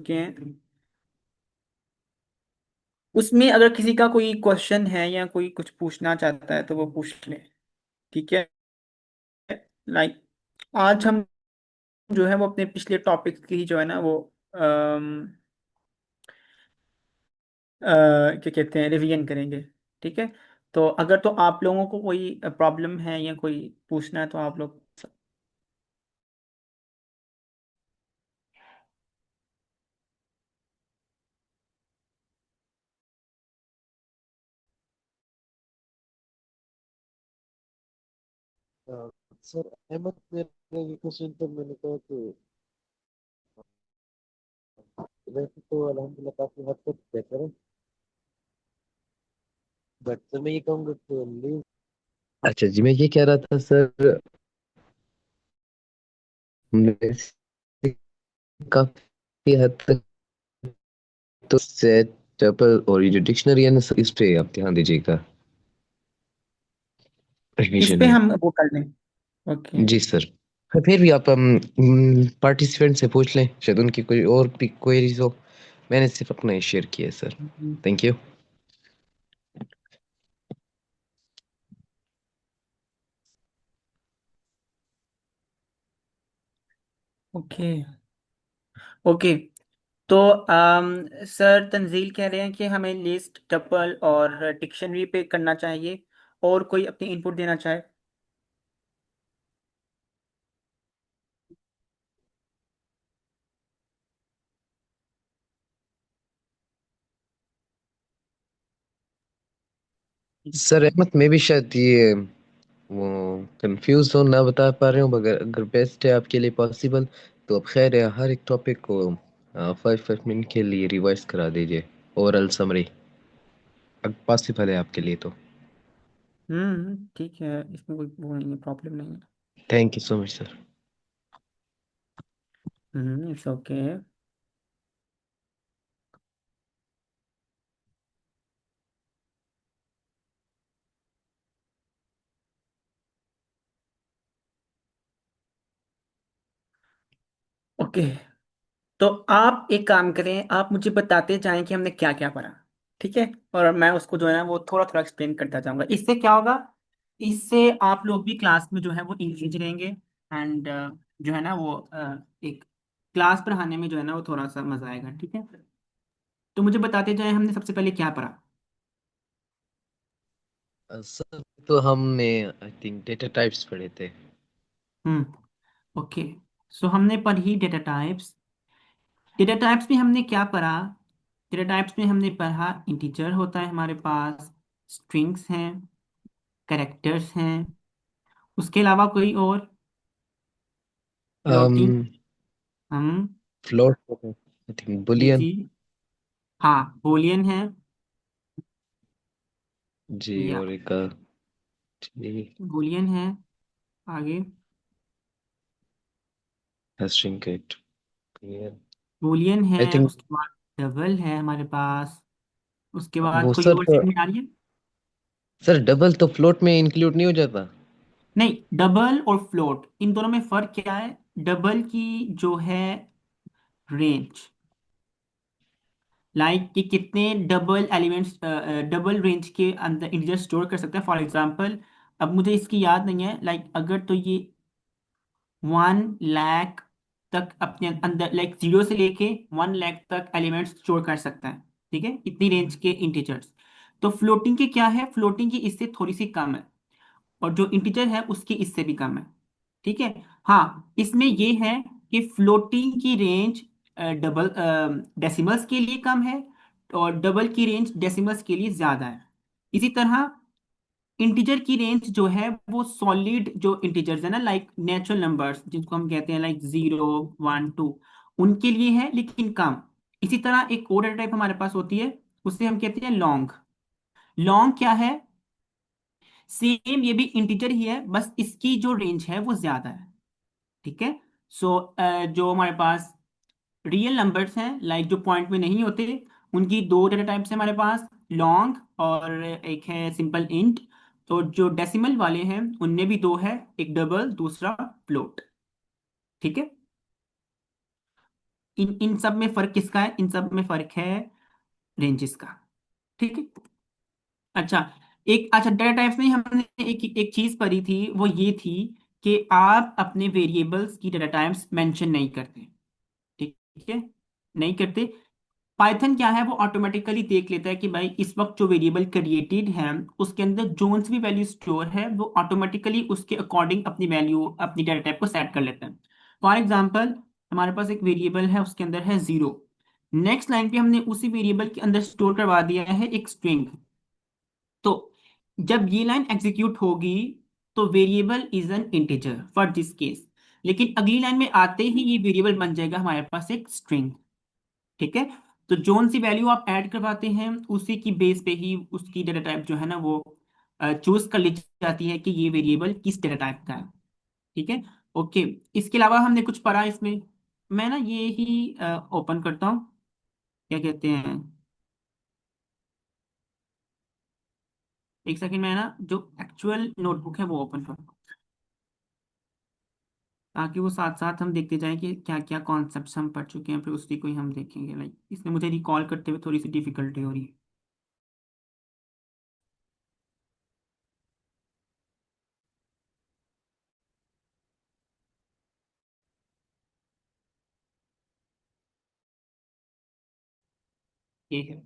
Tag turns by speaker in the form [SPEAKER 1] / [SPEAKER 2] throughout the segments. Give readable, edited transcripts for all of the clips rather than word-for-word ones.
[SPEAKER 1] चुके हैं। उसमें अगर किसी का कोई क्वेश्चन है या कोई कुछ पूछना चाहता है तो वो पूछ ले। ठीक है। लाइक आज हम जो है वो अपने पिछले टॉपिक की जो है ना वो क्या कहते हैं रिवीजन करेंगे। ठीक है। तो अगर तो आप लोगों को कोई प्रॉब्लम है या कोई पूछना है तो आप लोग।
[SPEAKER 2] अ, सर अहमद ने ये क्वेश्चन तो मैंने कहा कि वैसे तो अल्हम्दुलिल्लाह काफी हद तक बेहतर है। बट सर मैं ये कहूँगा कि लीव। अच्छा जी, मैं ये कह रहा था सर, हमने से काफी हद तक तो सेट टपल और ये जो डिक्शनरी है ना सर, इस पे आप ध्यान दीजिएगा
[SPEAKER 1] इस
[SPEAKER 2] रिवीजन
[SPEAKER 1] पे
[SPEAKER 2] में।
[SPEAKER 1] हम वो कर लें। ओके।
[SPEAKER 2] जी सर। फिर भी आप पार्टिसिपेंट से पूछ लें, शायद उनकी कोई और भी क्वेरीज हो। मैंने सिर्फ अपना ही शेयर किया है sir. Thank you.
[SPEAKER 1] Okay. Okay. तो सर तंजील कह रहे हैं कि हमें लिस्ट टपल और डिक्शनरी पे करना चाहिए। और कोई अपनी इनपुट देना चाहे।
[SPEAKER 2] सर अहमद, मैं भी शायद ये वो कंफ्यूज हो ना बता पा रहे हूँ, मगर अगर बेस्ट है आपके लिए पॉसिबल तो अब खैर है, हर एक टॉपिक को 5 5 मिनट के लिए रिवाइज करा दीजिए, ओरल समरी, अगर पॉसिबल है आपके लिए तो।
[SPEAKER 1] ठीक है। इसमें कोई वो नहीं है, प्रॉब्लम नहीं है।
[SPEAKER 2] Thank you so much sir.
[SPEAKER 1] It's okay. Okay. तो आप एक काम करें, आप मुझे बताते जाएं कि हमने क्या क्या पढ़ा। ठीक है। और मैं उसको जो है ना वो थोड़ा थोड़ा एक्सप्लेन करता जाऊंगा। इससे क्या होगा, इससे आप लोग भी क्लास में जो है वो इंगेज रहेंगे। एंड जो है ना वो एक क्लास पढ़ाने में जो है ना वो थोड़ा सा मजा आएगा। ठीक है। तो मुझे बताते जाएं हमने सबसे पहले क्या पढ़ा।
[SPEAKER 2] सर तो हमने आई थिंक डेटा टाइप्स पढ़े थे।
[SPEAKER 1] हम्म। ओके। सो हमने पढ़ी डेटा टाइप्स। डेटा टाइप्स में हमने क्या पढ़ा। डेटा टाइप्स में हमने पढ़ा इंटीजर होता है हमारे पास, स्ट्रिंग्स हैं, कैरेक्टर्स हैं, उसके अलावा कोई और फ्लोटिंग। हम।
[SPEAKER 2] फ्लोट आई थिंक
[SPEAKER 1] जी
[SPEAKER 2] बुलियन।
[SPEAKER 1] जी। हाँ बूलियन है।
[SPEAKER 2] जी
[SPEAKER 1] या
[SPEAKER 2] और एक जी
[SPEAKER 1] बूलियन है। आगे
[SPEAKER 2] स्ट्रिंग गेट।
[SPEAKER 1] बूलियन है।
[SPEAKER 2] आई थिंक
[SPEAKER 1] उसके बाद डबल है हमारे पास। उसके बाद
[SPEAKER 2] वो
[SPEAKER 1] कोई
[SPEAKER 2] सर,
[SPEAKER 1] और समझ में आ रही है।
[SPEAKER 2] सर डबल तो फ्लोट में इंक्लूड नहीं हो जाता।
[SPEAKER 1] नहीं, डबल और फ्लोट इन दोनों में फर्क क्या है। डबल की जो है रेंज, कि कितने डबल एलिमेंट्स डबल रेंज के अंदर इंटीजर स्टोर कर सकते हैं। फॉर एग्जांपल, अब मुझे इसकी याद नहीं है, अगर तो ये 1 लाख तक अपने अंदर, जीरो से लेके 1 लाख तक एलिमेंट्स स्टोर कर सकता है। ठीक है, इतनी रेंज के इंटीजर्स। तो फ्लोटिंग की क्या है, फ्लोटिंग की इससे थोड़ी सी कम है। और जो इंटीजर है उसकी इससे भी कम है। ठीक है। हाँ इसमें ये है कि फ्लोटिंग की रेंज डबल डेसिमल्स के लिए कम है, और डबल की रेंज डेसिमल्स के लिए ज्यादा है। इसी तरह इंटीजर की रेंज जो है वो सॉलिड जो इंटीजर्स है ना, नेचुरल नंबर्स जिनको हम कहते हैं 0 1 2, उनके लिए है लेकिन कम। इसी तरह एक और टाइप हमारे पास होती है, उसे हम कहते हैं लॉन्ग। लॉन्ग क्या है, सेम ये भी इंटीजर ही है, बस इसकी जो रेंज है वो ज्यादा है। ठीक है। सो जो हमारे पास रियल नंबर्स हैं, जो पॉइंट में नहीं होते, उनकी दो डेटा टाइप्स हैं हमारे पास, लॉन्ग और एक है सिंपल इंट। तो जो डेसिमल वाले हैं उनमें भी दो है, एक डबल दूसरा फ्लोट। ठीक है। इन इन सब में फर्क किसका है? इन सब में फर्क है रेंजेस का। ठीक है। अच्छा, एक अच्छा डाटा टाइप्स में हमने एक एक चीज पढ़ी थी, वो ये थी कि आप अपने वेरिएबल्स की डाटा टाइप्स मेंशन नहीं करते। ठीक है, नहीं करते। पाइथन क्या है, वो ऑटोमेटिकली देख लेता है कि भाई इस वक्त जो वेरिएबल क्रिएटेड है उसके अंदर जोन सी भी वैल्यू स्टोर है, वो ऑटोमेटिकली उसके अकॉर्डिंग अपनी वैल्यू, अपनी डाटा टाइप को सेट कर लेता है। फॉर एग्जांपल, हमारे पास एक वेरिएबल है, उसके अंदर है 0। नेक्स्ट लाइन पे हमने उसी वेरिएबल के अंदर स्टोर करवा दिया है एक स्ट्रिंग। तो जब ये लाइन एग्जीक्यूट होगी तो variable is an integer for this case, लेकिन अगली लाइन में आते ही ये वेरिएबल बन जाएगा हमारे पास एक स्ट्रिंग। ठीक है। तो जोन सी वैल्यू आप ऐड करवाते हैं, उसी की बेस पे ही उसकी डेटा टाइप जो है ना वो चूज कर ली जाती है कि ये वेरिएबल किस डेटा टाइप का है। ठीक है। ओके। इसके अलावा हमने कुछ पढ़ा इसमें। मैं ना ये ही ओपन करता हूँ, क्या कहते हैं, एक सेकंड में ना जो एक्चुअल नोटबुक है वो ओपन करता हूँ, ताकि वो साथ साथ हम देखते जाएं कि क्या क्या कॉन्सेप्ट्स हम पढ़ चुके हैं, फिर उसी को ही हम देखेंगे। लाइक इसमें मुझे रिकॉल करते हुए थोड़ी सी डिफिकल्टी हो रही है। ये है।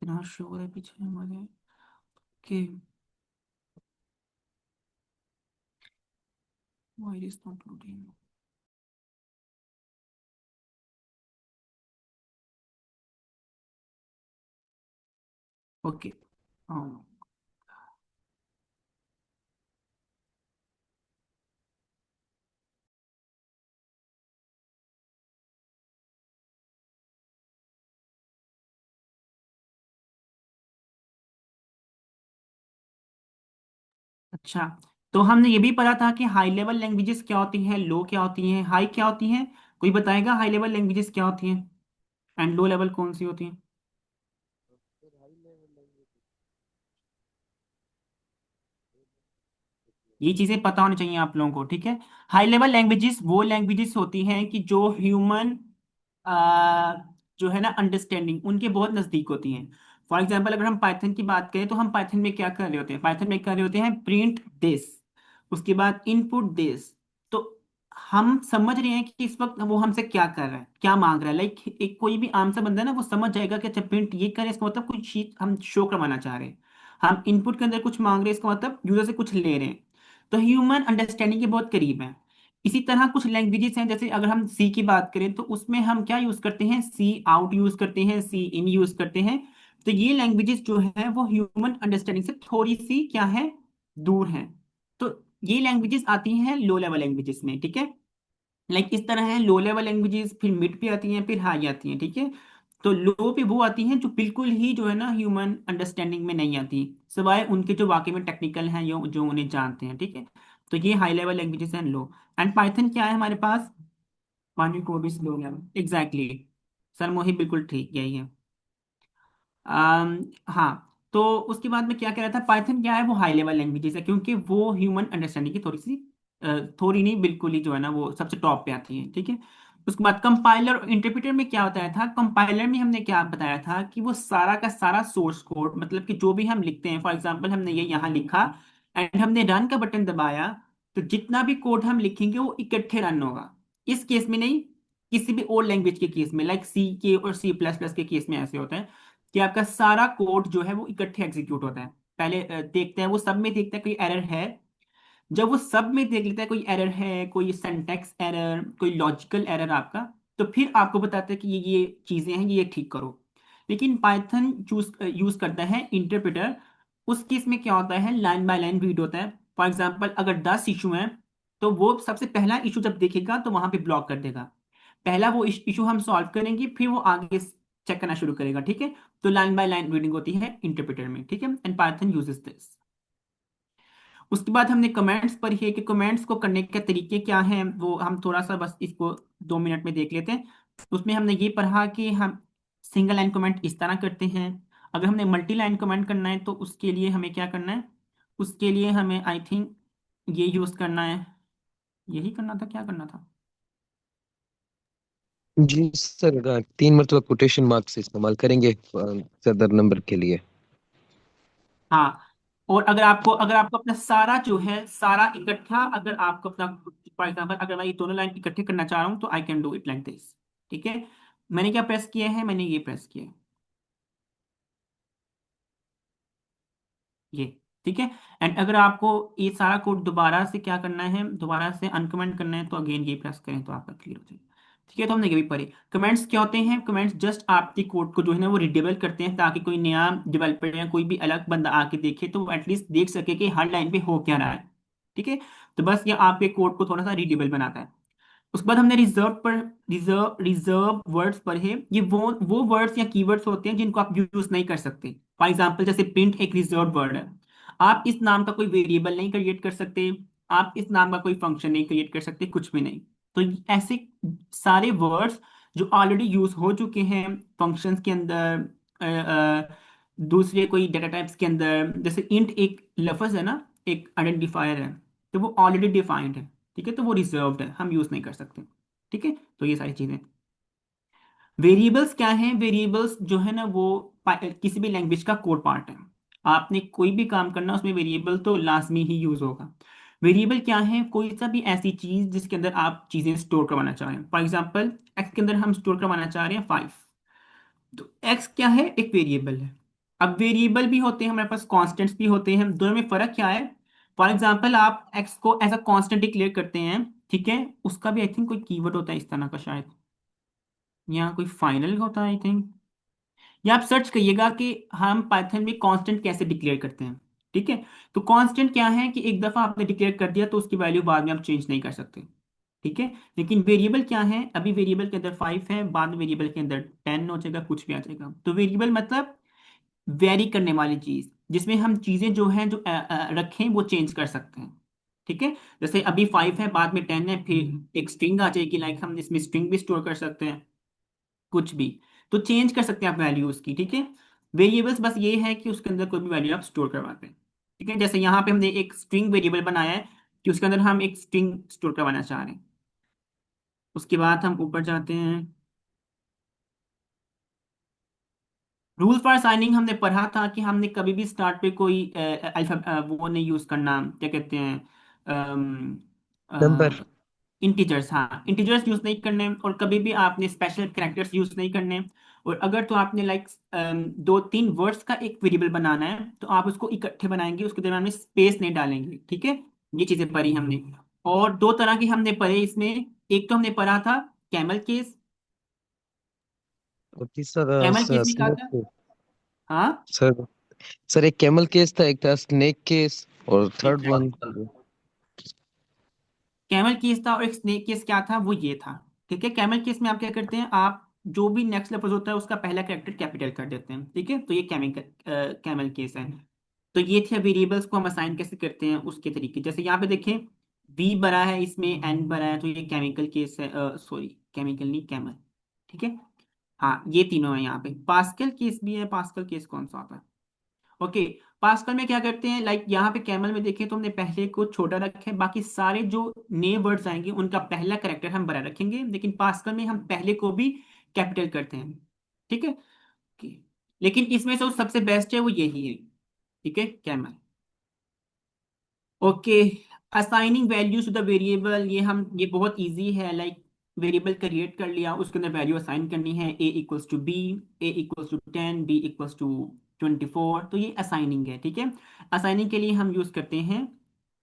[SPEAKER 1] इतना शोर है पीछे हमारे कि why it is not loading. Okay. हाँ। अच्छा, तो हमने ये भी पढ़ा था कि हाई लेवल लैंग्वेजेस क्या होती हैं, लो क्या होती हैं, हाई क्या होती हैं। कोई बताएगा हाई लेवल लैंग्वेजेस क्या होती हैं एंड लो लेवल कौन सी होती हैं? ये चीजें पता होनी चाहिए आप लोगों को। ठीक है। हाई लेवल लैंग्वेजेस वो लैंग्वेजेस होती हैं कि जो ह्यूमन जो है ना अंडरस्टैंडिंग उनके बहुत नजदीक होती हैं। फॉर एग्जांपल, अगर हम पाइथन की बात करें तो हम पाइथन में क्या कर रहे होते हैं? पाइथन में कर रहे होते हैं प्रिंट दिस, उसके बाद इनपुट दिस। तो हम समझ रहे हैं कि इस वक्त वो हमसे क्या कर रहा है, क्या मांग रहा है। लाइक एक कोई भी आम सा बंदा है ना, वो समझ जाएगा कि अच्छा प्रिंट ये करें, इसका मतलब कुछ चीज हम शो करवाना चाह रहे हैं। हम इनपुट के अंदर कुछ मांग रहे हैं, इसका मतलब यूजर से कुछ ले रहे हैं। तो ह्यूमन अंडरस्टैंडिंग के बहुत करीब है। इसी तरह कुछ लैंग्वेजेस हैं, जैसे अगर हम सी की बात करें तो उसमें हम क्या यूज करते हैं? सी आउट यूज करते हैं, सी इन यूज करते हैं। तो ये लैंग्वेजेस जो है वो ह्यूमन अंडरस्टैंडिंग से थोड़ी सी क्या है, दूर है। तो ये लैंग्वेजेस आती हैं लो लेवल लैंग्वेजेस में। ठीक है। लाइक इस तरह है, लो लेवल लैंग्वेजेस, फिर मिड पे आती हैं, फिर हाई आती हैं। ठीक है। तो लो पे वो आती हैं जो बिल्कुल ही जो है ना ह्यूमन अंडरस्टैंडिंग में नहीं आती, सिवाय उनके जो वाकई में टेक्निकल हैं, जो उन्हें जानते हैं। ठीक है। तो ये हाई लेवल लैंग्वेजेस हैं, लो। एंड पाइथन क्या है हमारे पास? पानी को भी स्लो लेवल, एग्जैक्टली। सर मोहित बिल्कुल ठीक, यही है। हाँ। तो उसके बाद में क्या कह रहा था, पाइथन क्या है, वो हाई लेवल लैंग्वेजेस है क्योंकि वो ह्यूमन अंडरस्टैंडिंग की थोड़ी सी थोड़ी नहीं, बिल्कुल ही जो है ना वो सबसे टॉप पे आती है। ठीक है। उसके बाद कंपाइलर और इंटरप्रेटर में क्या बताया था? कंपाइलर में हमने क्या बताया था कि वो सारा का सारा सोर्स कोड, मतलब कि जो भी हम लिखते हैं, फॉर एग्जांपल हमने ये यहाँ लिखा एंड हमने रन का बटन दबाया, तो जितना भी कोड हम लिखेंगे वो इकट्ठे रन होगा। इस केस में नहीं, किसी भी और लैंग्वेज के केस में, लाइक सी के और सी प्लस प्लस के केस में ऐसे होता है कि आपका सारा कोड जो है वो इकट्ठे एग्जीक्यूट होता है। पहले देखते हैं, वो सब में देखता है कोई एरर है। जब वो सब में देख लेता है कोई एरर है, कोई सिंटैक्स एरर, कोई लॉजिकल एरर आपका, तो फिर आपको बताता है कि ये चीजें हैं, ये ठीक करो। लेकिन पाइथन चूज यूज करता है इंटरप्रेटर। उस केस में क्या होता है, लाइन बाय लाइन रीड होता है। फॉर एग्जाम्पल, अगर 10 इशू हैं तो वो सबसे पहला इशू जब देखेगा तो वहां पे ब्लॉक कर देगा। पहला वो इशू हम सॉल्व करेंगे, फिर वो आगे चेक करना शुरू करेगा। ठीक है। तो लाइन बाय लाइन रीडिंग होती है इंटरप्रेटर में। ठीक है। And Python uses this. उसके बाद हमने कमेंट्स पर ही है कि कमेंट्स को करने के तरीके क्या हैं, वो हम थोड़ा सा बस इसको 2 मिनट में देख लेते हैं। उसमें हमने ये पढ़ा कि हम सिंगल लाइन कमेंट इस तरह करते हैं। अगर हमने मल्टी लाइन कमेंट करना है तो उसके लिए हमें क्या करना है, उसके लिए हमें आई थिंक ये यूज करना है, यही करना था, क्या करना था।
[SPEAKER 2] जी सर, 3 मरतबा कोटेशन मार्क्स इस्तेमाल करेंगे सदर नंबर के लिए।
[SPEAKER 1] हाँ, और अगर आपको अपना सारा जो है सारा इकट्ठा, अगर आपको अपना, फॉर एग्जाम्पल अगर मैं ये दोनों लाइन इकट्ठे करना चाह रहा हूँ तो I can do it like this. ठीक है, मैंने क्या प्रेस किया है, मैंने ये प्रेस किया है, ये। ठीक है, एंड अगर आपको ये सारा कोड दोबारा से क्या करना है, दोबारा से अनकमेंट करना है तो अगेन ये प्रेस करें तो आपका क्लियर हो जाएगा। ठीक है, तो हमने ये भी पढ़े। कमेंट्स क्या होते हैं, कमेंट्स जस्ट आपके कोड को जो है ना वो रीडेबल करते हैं, ताकि कोई नया डेवलपर या कोई भी अलग बंदा आके देखे तो वो एटलीस्ट देख सके कि हर लाइन पे हो क्या रहा है। ठीक है, तो बस ये आपके कोड को थोड़ा सा रीडेबल बनाता है। उसके बाद हमने रिजर्व वर्ड्स पढ़े। ये वो वर्ड्स या कीवर्ड्स होते हैं जिनको आप यूज नहीं कर सकते। फॉर एग्जाम्पल जैसे प्रिंट एक रिजर्व वर्ड है, आप इस नाम का कोई वेरिएबल नहीं क्रिएट कर सकते, आप इस नाम का कोई फंक्शन नहीं क्रिएट कर सकते, कुछ भी नहीं। तो ऐसे सारे वर्ड्स जो ऑलरेडी यूज हो चुके हैं फंक्शंस के अंदर, अ, अ, दूसरे कोई डेटा टाइप्स के अंदर, जैसे इंट एक लफ्ज है ना, एक आइडेंटिफायर है, तो वो ऑलरेडी डिफाइंड है। ठीक है, तो वो रिजर्व्ड है, हम यूज नहीं कर सकते। ठीक है, तो ये सारी चीजें। वेरिएबल्स क्या हैं, वेरिएबल्स जो है ना वो किसी भी लैंग्वेज का कोर पार्ट है। आपने कोई भी काम करना उसमें वेरिएबल तो लाजमी ही यूज होगा। वेरिएबल क्या है, कोई सा भी ऐसी चीज जिसके अंदर आप चीजें स्टोर करवाना चाह रहे हैं। फॉर एग्जाम्पल एक्स के अंदर हम स्टोर करवाना चाह रहे हैं 5, तो एक्स क्या है, एक वेरिएबल है। अब वेरिएबल भी होते हैं हमारे पास, कॉन्स्टेंट्स भी होते हैं, दोनों में फर्क क्या है। फॉर एग्जाम्पल आप एक्स को एज अ कॉन्स्टेंट डिक्लेयर करते हैं, ठीक है, उसका भी आई थिंक कोई कीवर्ड होता है इस तरह का शायद, या कोई फाइनल होता है आई थिंक, या आप सर्च करिएगा कि हम पाइथन में कांस्टेंट कैसे डिक्लेयर करते हैं। ठीक है, तो कांस्टेंट क्या है कि एक दफा आपने डिक्लेयर कर दिया तो उसकी वैल्यू बाद में आप चेंज नहीं कर सकते। ठीक है, लेकिन वेरिएबल क्या है, अभी वेरिएबल के अंदर 5 है, बाद में वेरिएबल के अंदर 10 हो जाएगा, कुछ भी आ जाएगा। तो वेरिएबल मतलब वेरी करने वाली चीज, जिसमें हम चीजें जो हैं जो रखें वो चेंज कर सकते हैं। ठीक है, जैसे अभी 5 है, बाद में 10 है, फिर एक स्ट्रिंग आ जाएगी, लाइक हम इसमें स्ट्रिंग भी स्टोर कर सकते हैं, कुछ भी। तो चेंज कर सकते हैं आप वैल्यू उसकी। ठीक है, वेरिएबल्स बस ये है कि उसके अंदर कोई भी वैल्यू आप स्टोर करवाते हैं। ठीक है, जैसे यहाँ पे हमने एक स्ट्रिंग वेरिएबल बनाया है कि उसके अंदर हम एक स्ट्रिंग स्टोर करवाना चाह रहे हैं। उसके बाद हम ऊपर जाते हैं। रूल फॉर साइनिंग हमने पढ़ा था कि हमने कभी भी स्टार्ट पे कोई अल्फा वो नहीं यूज करना, क्या कहते
[SPEAKER 2] नंबर।
[SPEAKER 1] हैं, इंटीजर्स, हाँ इंटीजर्स यूज नहीं करने, और कभी भी आपने स्पेशल कैरेक्टर्स यूज नहीं करने। और अगर तो आपने लाइक 2-3 वर्ड्स का एक वेरिएबल बनाना है तो आप उसको इकट्ठे बनाएंगे, उसके दरम्यान में स्पेस नहीं डालेंगे। ठीक है, ये चीजें पढ़ी हमने। और दो तरह की हमने पढ़े इसमें, एक तो हमने पढ़ा था कैमल केस।
[SPEAKER 2] और तीसरा
[SPEAKER 1] कैमल केस में क्या था,
[SPEAKER 2] स्नेक।
[SPEAKER 1] हाँ
[SPEAKER 2] सर, सर एक कैमल केस था, एक था स्नेक केस, और third one.
[SPEAKER 1] Exactly, camel case था, और एक स्नेक केस क्या था, वो ये था। ठीक है, कैमल केस में आप क्या करते हैं, आप जो भी नेक्स्ट लेफज होता है उसका पहला कैरेक्टर कैपिटल कर देते हैं। ठीक है, तो ये कैमल केस है। तो ये थे वेरिएबल्स को हम असाइन कैसे करते हैं उसके तरीके, जैसे यहाँ पे देखें वी बड़ा है, इसमें एन बड़ा है, तो ये केमिकल केस है, सॉरी केमिकल नहीं, कैमल। ठीक है, हाँ ये तीनों है। यहाँ पे पास्कल केस भी है, पास्कल केस कौन सा होता है, ओके। पास्कल में क्या करते हैं, लाइक यहाँ पे कैमल में देखें तो हमने पहले को छोटा रखा है, बाकी सारे जो नए वर्ड्स आएंगे उनका पहला करेक्टर हम बड़ा रखेंगे, लेकिन पास्कल में हम पहले को भी कैपिटल करते हैं। ठीक है, okay। लेकिन इसमें से जो सबसे बेस्ट है वो यही है। ठीक है, camel. Okay, assigning values to the variable, ये बहुत इजी है, लाइक वेरिएबल क्रिएट कर लिया, उसके अंदर वैल्यू असाइन करनी है, a इक्वल्स टू बी, a equals to 10, b equals to 24, तो ये असाइनिंग है। ठीक है, असाइनिंग के लिए हम यूज करते हैं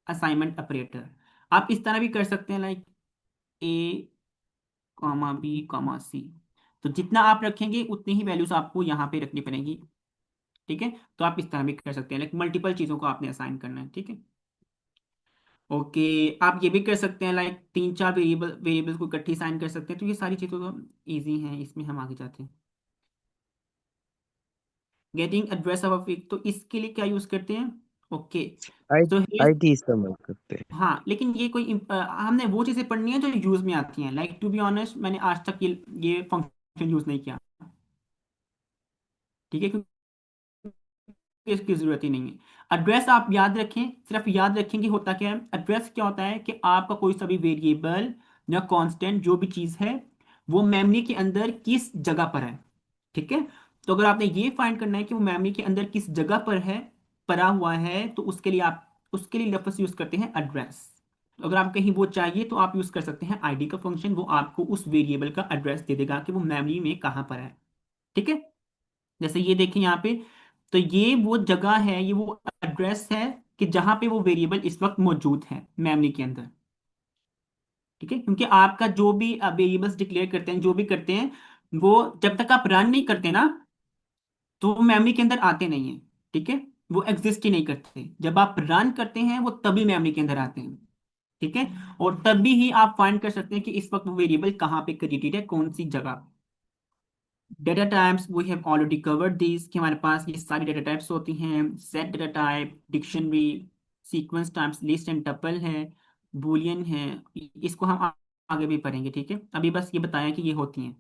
[SPEAKER 1] असाइनमेंट ऑपरेटर। आप इस तरह भी कर सकते हैं, like a comma B comma C, तो जितना आप रखेंगे उतनी ही वैल्यूज आपको यहाँ पे रखनी पड़ेगी। ठीक है, तो आप इस तरह भी कर सकते हैं, लाइक मल्टीपल चीजों को आपने असाइन करना है। ठीक है, ओके। आप ये भी कर सकते हैं, लाइक 3-4 वेरिएबल्स को इकट्ठी साइन कर सकते हैं, तो ये सारी चीज़ें तो इजी हैं, इसमें हम आगे जाते हैं। Getting address of a fig, तो इसके लिए क्या यूज़ करते हैं, ओके।
[SPEAKER 2] आई
[SPEAKER 1] तो
[SPEAKER 2] आईटी इस्तेमाल करते हैं।
[SPEAKER 1] हाँ, लेकिन ये कोई हमने वो चीज़ें पढ़नी है जो यूज़ में आती हैं। लाइक टू बी ऑनेस्ट, मैंने आज तक ये फंक्शन यूज़ नहीं किया। ठीक है, क्योंकि इसकी जरूरत ही नहीं है। एड्रेस आप याद रखें, सिर्फ याद रखें कि होता क्या है। एड्रेस क्या होता है कि आपका कोई सा भी वेरिएबल या कांस्टेंट जो भी चीज़ है, वो मेमोरी के अंदर किस जगह पर है। ठीक है। तो अगर आपने ये फाइंड करना है कि वो मेमोरी के अंदर किस जगह पर है, पड़ा हुआ है, तो उसके लिए लफ्ज़ यूज करते हैं एड्रेस। तो अगर आप कहीं वो चाहिए तो आप यूज कर सकते हैं आईडी का फंक्शन, वो आपको उस वेरिएबल का एड्रेस दे देगा कि वो मेमोरी में कहाँ पर है। ठीक है। जैसे ये देखें यहाँ पे, तो ये वो जगह है, ये वो एड्रेस है कि जहां पे वो वेरिएबल इस वक्त मौजूद है मेमोरी के अंदर। ठीक है, क्योंकि आपका जो भी वेरिएबल्स डिक्लेयर करते हैं, जो भी करते हैं, वो जब तक आप रन नहीं करते ना, तो वो मेमोरी के अंदर आते नहीं है। ठीक है, वो एग्जिस्ट ही नहीं करते। जब आप रन करते हैं वो तभी मेमोरी के अंदर आते हैं। ठीक है। और तभी ही आप फाइंड कर सकते हैं कि इस वक्त वो वेरिएबल कहाँ पे क्रिएटेड है, कौन सी जगह। Data types we have already covered this, कि हमारे पास ये सारी डेटा टाइप्स होती हैं। Set data type, dictionary, sequence types, list and tuple है, बूलियन है। इसको हम आगे भी पढ़ेंगे। ठीक है, अभी बस ये बताया कि ये होती हैं।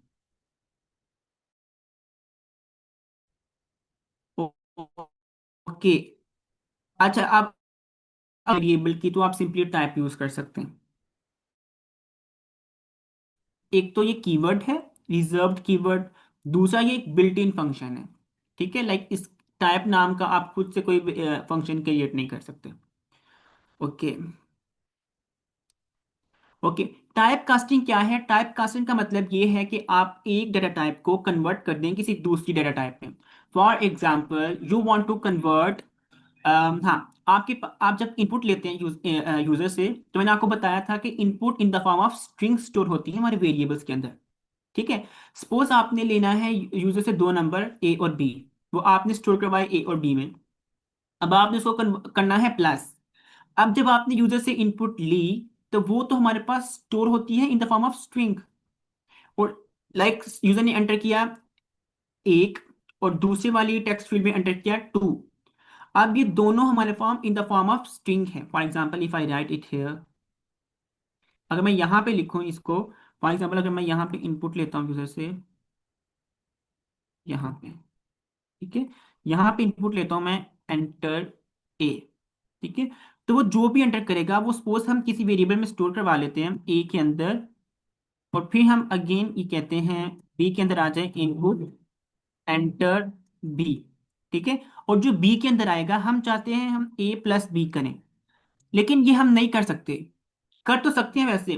[SPEAKER 1] ओके। अच्छा, अब वेरिएबल की तो आप सिंपली टाइप यूज कर सकते हैं। एक तो ये कीवर्ड है, रिजर्व्ड कीवर्ड। दूसरा ये एक बिल्ट इन फंक्शन है। ठीक है, लाइक इस टाइप नाम का आप खुद से कोई फंक्शन क्रिएट नहीं कर सकते। ओके। ओके। टाइप कास्टिंग क्या है? टाइप कास्टिंग का मतलब ये है कि आप एक डेटा टाइप को कन्वर्ट कर दें किसी दूसरी डेटा टाइप में। For example, you want to convert, हाँ, आप जब इनपुट लेते हैं यूजर से, तो मैंने आपको बताया था कि input in the form of string store होती है हमारे वेरिएबल्स के अंदर। ठीक है। सपोज आपने लेना है यूजर से दो नंबर ए और बी, वो आपने स्टोर करवाए ए और बी में। अब आपने उसको करना है प्लस। अब जब आपने यूजर से इनपुट ली, तो वो तो हमारे पास स्टोर होती है in the form of string. और लाइक यूजर ने एंटर किया एक, और दूसरी वाली टेक्स्ट फील्ड में एंटर किया टू। अब ये दोनों हमारे form in the form of string है। For example, if I write it here, अगर मैं यहाँ पे लिखूं इसको, फॉर एग्जाम्पल अगर मैं यहाँ पे इनपुट लेता हूँ यूजर से, यहाँ पे, ठीक है, यहाँ पे इनपुट लेता हूँ मैं, एंटर ए। ठीक है। तो वो जो भी एंटर करेगा, वो सपोज हम किसी वेरिएबल में स्टोर करवा लेते हैं ए के अंदर, और फिर हम अगेन ये कहते हैं बी के अंदर आ जाए इनपुट, एंटर बी। ठीक है। और जो बी के अंदर आएगा, हम चाहते हैं हम ए प्लस बी करें, लेकिन ये हम नहीं कर सकते। कर तो सकते हैं वैसे।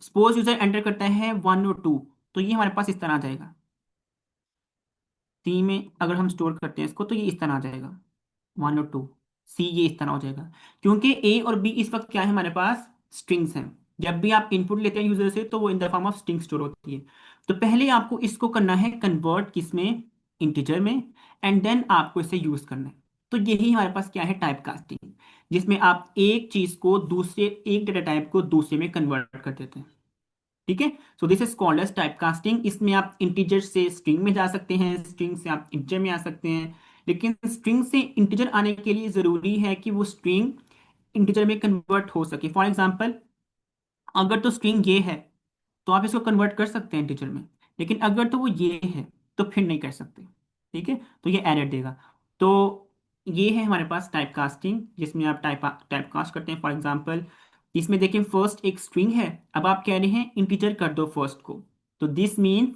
[SPEAKER 1] सपोज यूजर एंटर करता है वन और टू, तो ये हमारे पास इस तरह आ जाएगा। सी में अगर हम स्टोर करते हैं इसको, तो ये इस तरह आ जाएगा, वन और टू। सी ये इस तरह हो जाएगा, क्योंकि ए और बी इस वक्त क्या है हमारे पास, स्ट्रिंग्स हैं। जब भी आप इनपुट लेते हैं यूजर से, तो वो इन the form of string store होती है। तो पहले आपको इसको करना है कन्वर्ट, किसमें, इंटीजर में, एंड देन आपको इसे यूज करना है। तो यही हमारे पास क्या है, टाइप कास्टिंग, जिसमें आप एक चीज को दूसरे, एक डेटा टाइप को दूसरे में कन्वर्ट कर देते हैं। ठीक है। So this is called as type casting. इसमें आप इंटीजर से स्ट्रिंग में जा सकते हैं, स्ट्रिंग से आप इंटीजर में आ सकते हैं। लेकिन स्ट्रिंग से इंटीजर आने के लिए जरूरी है कि वो स्ट्रिंग इंटीजर में कन्वर्ट हो सके। फॉर एग्जाम्पल, अगर तो स्ट्रिंग ये है, तो आप इसको कन्वर्ट कर सकते हैं इंटीजर में। लेकिन अगर तो वो ये है, तो फिर नहीं कर सकते। ठीक है, तो ये एरर देगा। तो ये है हमारे पास टाइप कास्टिंग, जिसमें आप टाइप कास्ट करते हैं। फॉर एग्जांपल, इसमें देखिए फर्स्ट एक स्ट्रिंग है, अब आप कह रहे हैं इंटीजर कर दो फर्स्ट को। तो दिस मीन्स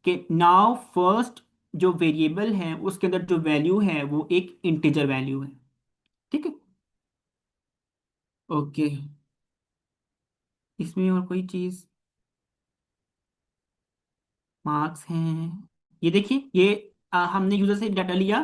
[SPEAKER 1] कि नाउ फर्स्ट जो वेरिएबल है उसके अंदर जो वैल्यू है वो एक इंटीजर वैल्यू है। ठीक है। ओके। इसमें और कोई चीज, मार्क्स हैं, ये देखिए, ये हमने यूजर से डाटा लिया,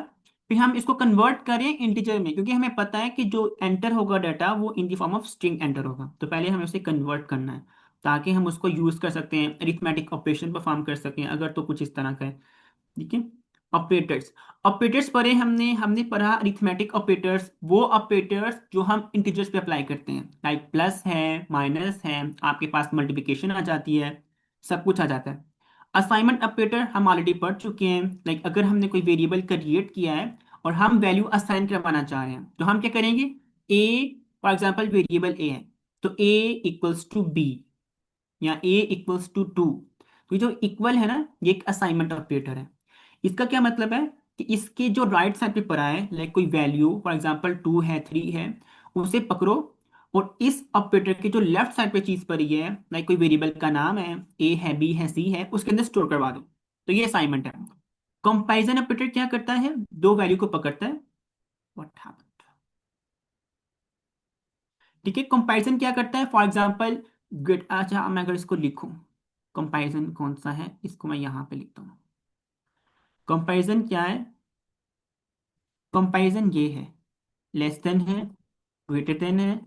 [SPEAKER 1] फिर हम इसको कन्वर्ट करें इंटीजर में, क्योंकि हमें पता है कि जो एंटर होगा डाटा वो इन the form of string enter होगा। तो पहले हमें उसे कन्वर्ट करना है, ताकि हम उसको यूज कर सकते हैं, अरिथमेटिक ऑपरेशन परफॉर्म कर सकें, अगर तो कुछ इस तरह का है। ठीक है। ऑपरेटर्स, ऑपरेटर्स पढ़े हमने हमने पढ़ा अरिथमेटिक ऑपरेटर्स, वो ऑपरेटर्स जो हम इंटीजर्स पे अप्लाई करते हैं, लाइक प्लस है, माइनस है, आपके पास मल्टीप्लिकेशन आ जाती है, सब कुछ आ जाता है। असाइनमेंट ऑपरेटर हम ऑलरेडी पढ़ चुके हैं। लाइक अगर हमने कोई वेरिएबल क्रिएट किया है और हम वैल्यू असाइन करवाना चाह रहे हैं, तो हम क्या करेंगे? ए, फॉर एग्जांपल वेरिएबल ए है, तो ए इक्वल्स टू बी या ए इक्वल्स टू टू। तो ये जो इक्वल है ना, ये एक असाइनमेंट ऑपरेटर है। इसका क्या मतलब है कि इसके जो राइट साइड पे पड़ा है, लाइक कोई वैल्यू फॉर एग्जांपल 2 है, 3 है, उसे पकड़ो, और इस ऑपरेटर के जो लेफ्ट साइड पे चीज पड़ी है, लाइक कोई वेरिएबल का नाम है, ए है, बी है, सी है, उसके अंदर स्टोर करवा दो। तो ये असाइनमेंट है। कंपैरिजन ऑपरेटर क्या करता है? दो वैल्यू को पकड़ता है। What happened? ठीक है, कंपैरिजन क्या करता है? फॉर एग्जांपल गेट, अच्छा मैं अगर इसको लिखूं, कंपैरिजन कौन सा है, इसको मैं यहां पे लिखता हूँ। कंपैरिजन क्या है? कंपैरिजन ये है, लेस देन है, ग्रेटर देन है,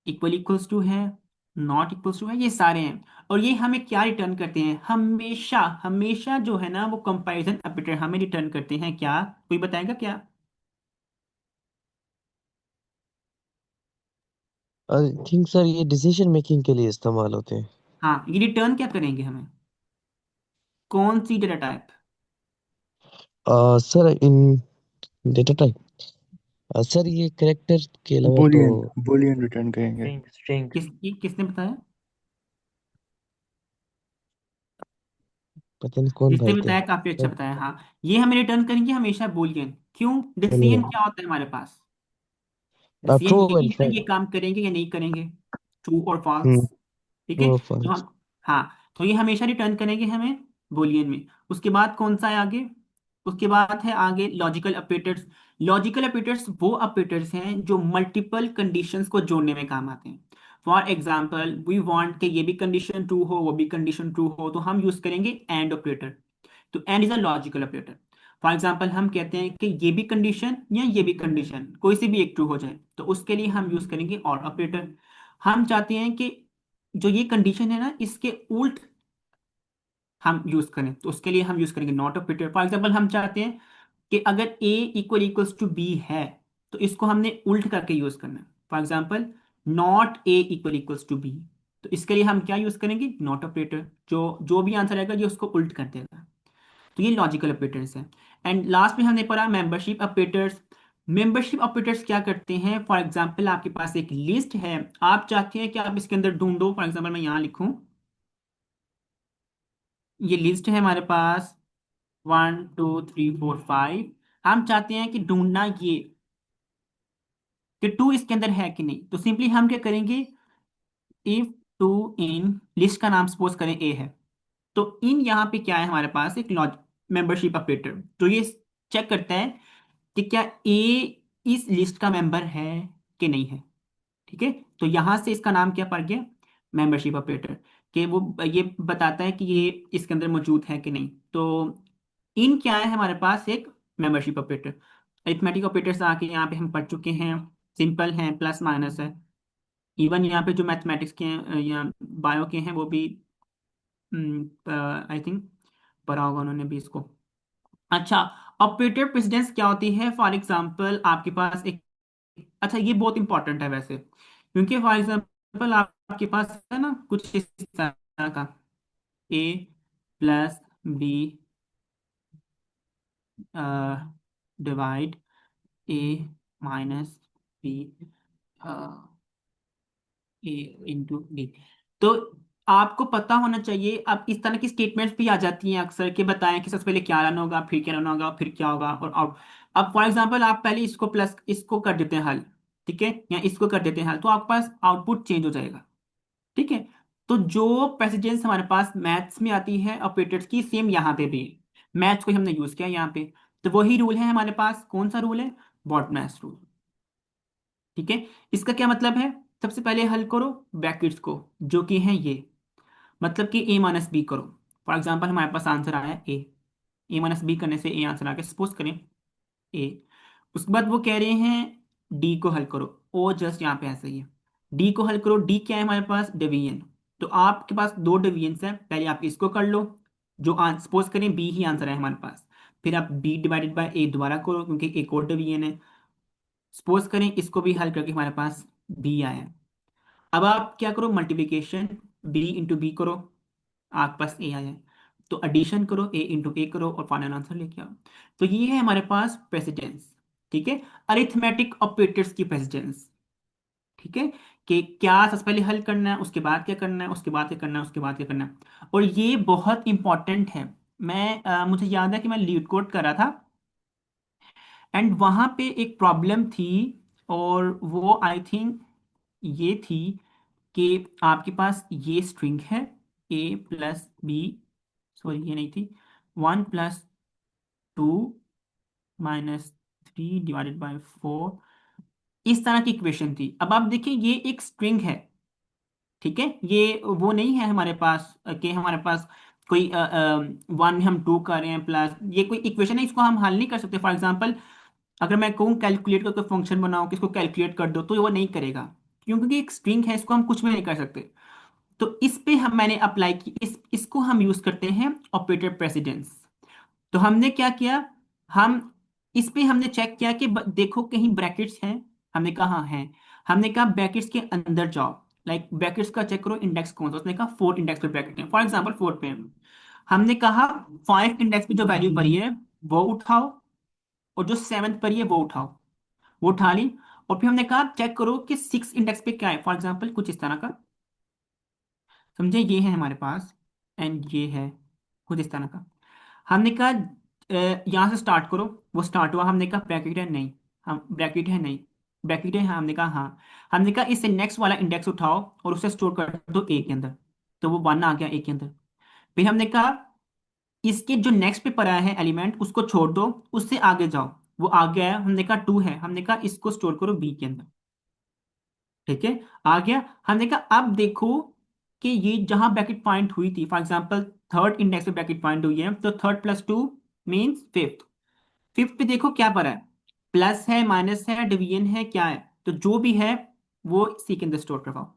[SPEAKER 1] इक्वल इक्वल्स टू है, नॉट इक्वल्स टू है, ये सारे हैं। और ये हमें क्या रिटर्न करते हैं? हमेशा हमेशा जो है ना, वो कंपैरिजन ऑपरेटर हमें रिटर्न करते हैं क्या? कोई बताएगा क्या?
[SPEAKER 2] आई थिंक सर ये डिसीजन मेकिंग के लिए इस्तेमाल होते हैं।
[SPEAKER 1] हाँ, ये रिटर्न क्या करेंगे हमें? कौन सी डेटा टाइप?
[SPEAKER 2] सर इन डेटा टाइप, सर ये करेक्टर के अलावा तो
[SPEAKER 3] बुलियन बुलियन रिटर्न करेंगे।
[SPEAKER 2] स्ट्रिंग स्ट्रिंग
[SPEAKER 1] किसने बताया?
[SPEAKER 2] पता नहीं कौन
[SPEAKER 1] जिसने
[SPEAKER 2] भाई थे।
[SPEAKER 1] बताया काफी अच्छा बताया। हाँ, ये हमें रिटर्न करेंगे हमेशा बूलियन। क्यों? डिसीजन क्या होता है हमारे पास?
[SPEAKER 2] ट्रू
[SPEAKER 1] डिसीजन यही
[SPEAKER 2] एंड
[SPEAKER 1] है ना,
[SPEAKER 2] फॉल्स।
[SPEAKER 1] ये काम करेंगे या नहीं करेंगे, ट्रू और
[SPEAKER 2] हम्म,
[SPEAKER 1] फॉल्स। ठीक है,
[SPEAKER 2] ट्रू और
[SPEAKER 1] तो
[SPEAKER 2] फॉल्स।
[SPEAKER 1] हम, हाँ, तो ये हमेशा रिटर्न करेंगे हमें बूलियन में। उसके बाद कौन सा है आगे? उसके बाद है आगे लॉजिकल ऑपरेटर्स। लॉजिकल ऑपरेटर्स वो ऑपरेटर्स हैं जो मल्टीपल कंडीशंस को जोड़ने में काम आते हैं। फॉर एग्जाम्पल वी वांट कि ये भी कंडीशन ट्रू हो, वो भी कंडीशन ट्रू हो, तो हम यूज करेंगे एंड ऑपरेटर। तो and is a logical operator. For example हम कहते हैं कि ये भी कंडीशन या ये भी कंडीशन, कोई सी भी एक ट्रू हो जाए, तो उसके लिए हम यूज करेंगे और ऑपरेटर। हम चाहते हैं कि जो ये कंडीशन है ना, इसके उल्ट हम यूज करें, तो उसके लिए हम यूज करेंगे नॉट ऑपरेटर। फॉर एग्जाम्पल हम चाहते हैं कि अगर a equal equals to b है, तो इसको हमने उल्ट करके यूज करना है। For example not a equal equals to B, तो इसके लिए हम क्या यूज करेंगे? Not operator. जो जो भी आंसर आएगा ये उसको उल्ट कर देगा। तो ये लॉजिकल ऑपरेटर्स हैं। एंड लास्ट में हमने पढ़ा मेंबरशिप ऑपरेटर्स। मेंबरशिप ऑपरेटर्स क्या करते हैं? फॉर एग्जांपल आपके पास एक लिस्ट है, आप चाहते हैं कि आप इसके अंदर ढूंढो। फॉर एग्जांपल मैं यहाँ लिखूं, ये लिस्ट है हमारे पास 1 2 3 4 5। हम चाहते हैं कि ढूंढना ये कि टू इसके अंदर है कि नहीं, तो सिंपली हम क्या करेंगे? इफ टू इन लिस्ट का नाम सपोज करें ए है, तो इन यहाँ पे क्या है हमारे पास? एक लॉज मेंबरशिप ऑपरेटर, तो ये चेक करता है कि क्या ए इस लिस्ट का मेंबर है कि नहीं है। ठीक है, तो यहां से इसका नाम क्या पड़ गया? Membership operator. कि वो ये बताता है कि ये इसके अंदर मौजूद है कि नहीं। तो इन क्या है हमारे पास? एक मेंबरशिप ऑपरेटर। अरिथमेटिक ऑपरेटर्स आके यहाँ पे हम पढ़ चुके हैं, सिंपल है, प्लस माइनस है। इवन यहाँ पे जो मैथमेटिक्स के हैं या बायो के हैं, वो भी आई थिंक पढ़ा होगा उन्होंने भी इसको। अच्छा, ऑपरेटर प्रेसिडेंस क्या होती है? फॉर एग्जांपल आपके पास एक, अच्छा ये बहुत इंपॉर्टेंट है वैसे, क्योंकि फॉर एग्जांपल आपके पास है ना कुछ इस तरह का, ए प्लस बी डिवाइड ए माइनस बी ए इंटू बी। तो आपको पता होना चाहिए। अब इस तरह की स्टेटमेंट्स भी आ जाती हैं अक्सर, कि बताएं कि सबसे पहले क्या रन होगा, फिर क्या रन होगा, फिर क्या होगा, और आउट। अब फॉर एग्जांपल आप पहले इसको प्लस इसको कर देते हैं हल, ठीक है, या इसको कर देते हैं हल, तो आपके पास आउटपुट चेंज हो जाएगा। ठीक है, तो जो प्रेसिडेंस हमारे पास मैथ्स में आती है ऑपरेटर्स की, सेम यहाँ पे भी मैथ्स को ही हमने यूज किया यहाँ पे। तो वही रूल है हमारे पास। कौन सा रूल है? बॉटमैस रूल। ठीक है, इसका क्या मतलब है? सबसे पहले हल करो ब्रैकेट्स को, जो कि है ये, मतलब कि ए माइनस बी करो। फॉर एग्जाम्पल हमारे पास आंसर आया ए, ए माइनस बी करने से ए आंसर आ गया, सपोज करें ए। उसके बाद वो कह रहे हैं डी को हल करो, ओ जस्ट यहाँ पे ऐसा ही है। डी को हल करो, डी क्या है हमारे पास? डिवीजन। तो आपके पास दो डिवीजन है, पहले आप इसको कर लो, जो सपोज करें बी ही आंसर है हमारे पास। फिर आप बी डिवाइडेड बाय ए दोबारा करो, क्योंकि एक और डिवीजन है। सपोज करें इसको भी हल करके हमारे पास बी आया है। अब आप क्या करो? मल्टीप्लिकेशन बी इंटू बी करो, आपके पास ए आया है। तो एडिशन करो, ए इंटू ए करो और फाइनल आंसर लेके आओ। तो ये है हमारे पास प्रेसिडेंस। ठीक है, अरिथमेटिक ऑपरेटर्स की प्रेसिडेंस। ठीक है, कि क्या सबसे पहले हल करना है, उसके बाद क्या करना है, उसके बाद क्या करना है, उसके बाद क्या करना है। और ये बहुत इंपॉर्टेंट है। मुझे याद है कि मैं लीड कोड कर रहा था एंड वहां पे एक प्रॉब्लम थी, और वो आई थिंक ये थी कि आपके पास ये स्ट्रिंग है ए प्लस बी, सॉरी ये नहीं थी, 1 + 2 -3 ÷ 4, इस तरह की इक्वेशन थी। अब आप देखिए ये एक स्ट्रिंग है। ठीक है, ये वो नहीं है हमारे पास कि हमारे पास कोई 1 में हम 2 कर रहे हैं प्लस, ये कोई इक्वेशन है, इसको हम हल नहीं कर सकते। फॉर एग्जांपल अगर मैं कहूँ कैलकुलेट करके फंक्शन बनाओ कि इसको कैलकुलेट कर दो, तो वो नहीं करेगा, क्योंकि एक स्ट्रिंग है, इसको हम कुछ भी नहीं कर सकते। तो इस पे हम मैंने अप्लाई की, इसको हम यूज करते हैं ऑपरेटर प्रेसिडेंस। तो हमने क्या किया, हम इस पे हमने चेक किया कि देखो कहीं ब्रैकेट्स हैं। हमने कहा हाँ है। हमने कहा ब्रैकेट्स के अंदर जाओ, लाइक ब्रैकेट्स का चेक करो इंडेक्स कौन सा, उसने कहा 4 इंडेक्स पे ब्रैकेट है, फॉर एग्जांपल 4 पे है। हमने कहा 5 इंडेक्स पे जो वैल्यू पड़ी है वो उठाओ, और जो 7th पड़ी है वो उठाओ। वो उठा ली। और फिर हमने कहा चेक करो कि 6 इंडेक्स पे क्या है, फॉर एग्जांपल कुछ इस तरह का। समझे, ये है हमारे पास एंड ये है कुछ इस तरह का। हमने कहा यहाँ से स्टार्ट करो, वो स्टार्ट हुआ। हमने कहा ब्रैकेट है नहीं, हम ब्रैकेट है नहीं, ब्रैकेट है हाँ, हमने कहा हाँ। हमने कहा इससे नेक्स्ट वाला इंडेक्स उठाओ और उसे स्टोर कर दो ए के अंदर, तो वो 1 आ गया ए के अंदर। फिर हमने कहा इसके जो नेक्स्ट पे पड़ा है एलिमेंट उसको छोड़ दो, उससे आगे जाओ, वो आ गया है। हमने कहा 2 है, हमने कहा इसको स्टोर करो बी के अंदर। ठीक है, आ गया। हमने कहा अब देखो कि ये जहां ब्रैकेट पॉइंट हुई थी, फॉर एग्जांपल 3rd इंडेक्स पे ब्रैकेट पॉइंट हुई है, तो 3rd + 2 मीन्स 5th। 5th पे देखो क्या पड़ा है, प्लस है, माइनस है, डिवीजन है, क्या है, तो जो भी है वो सी के अंदर स्टोर करवाओ।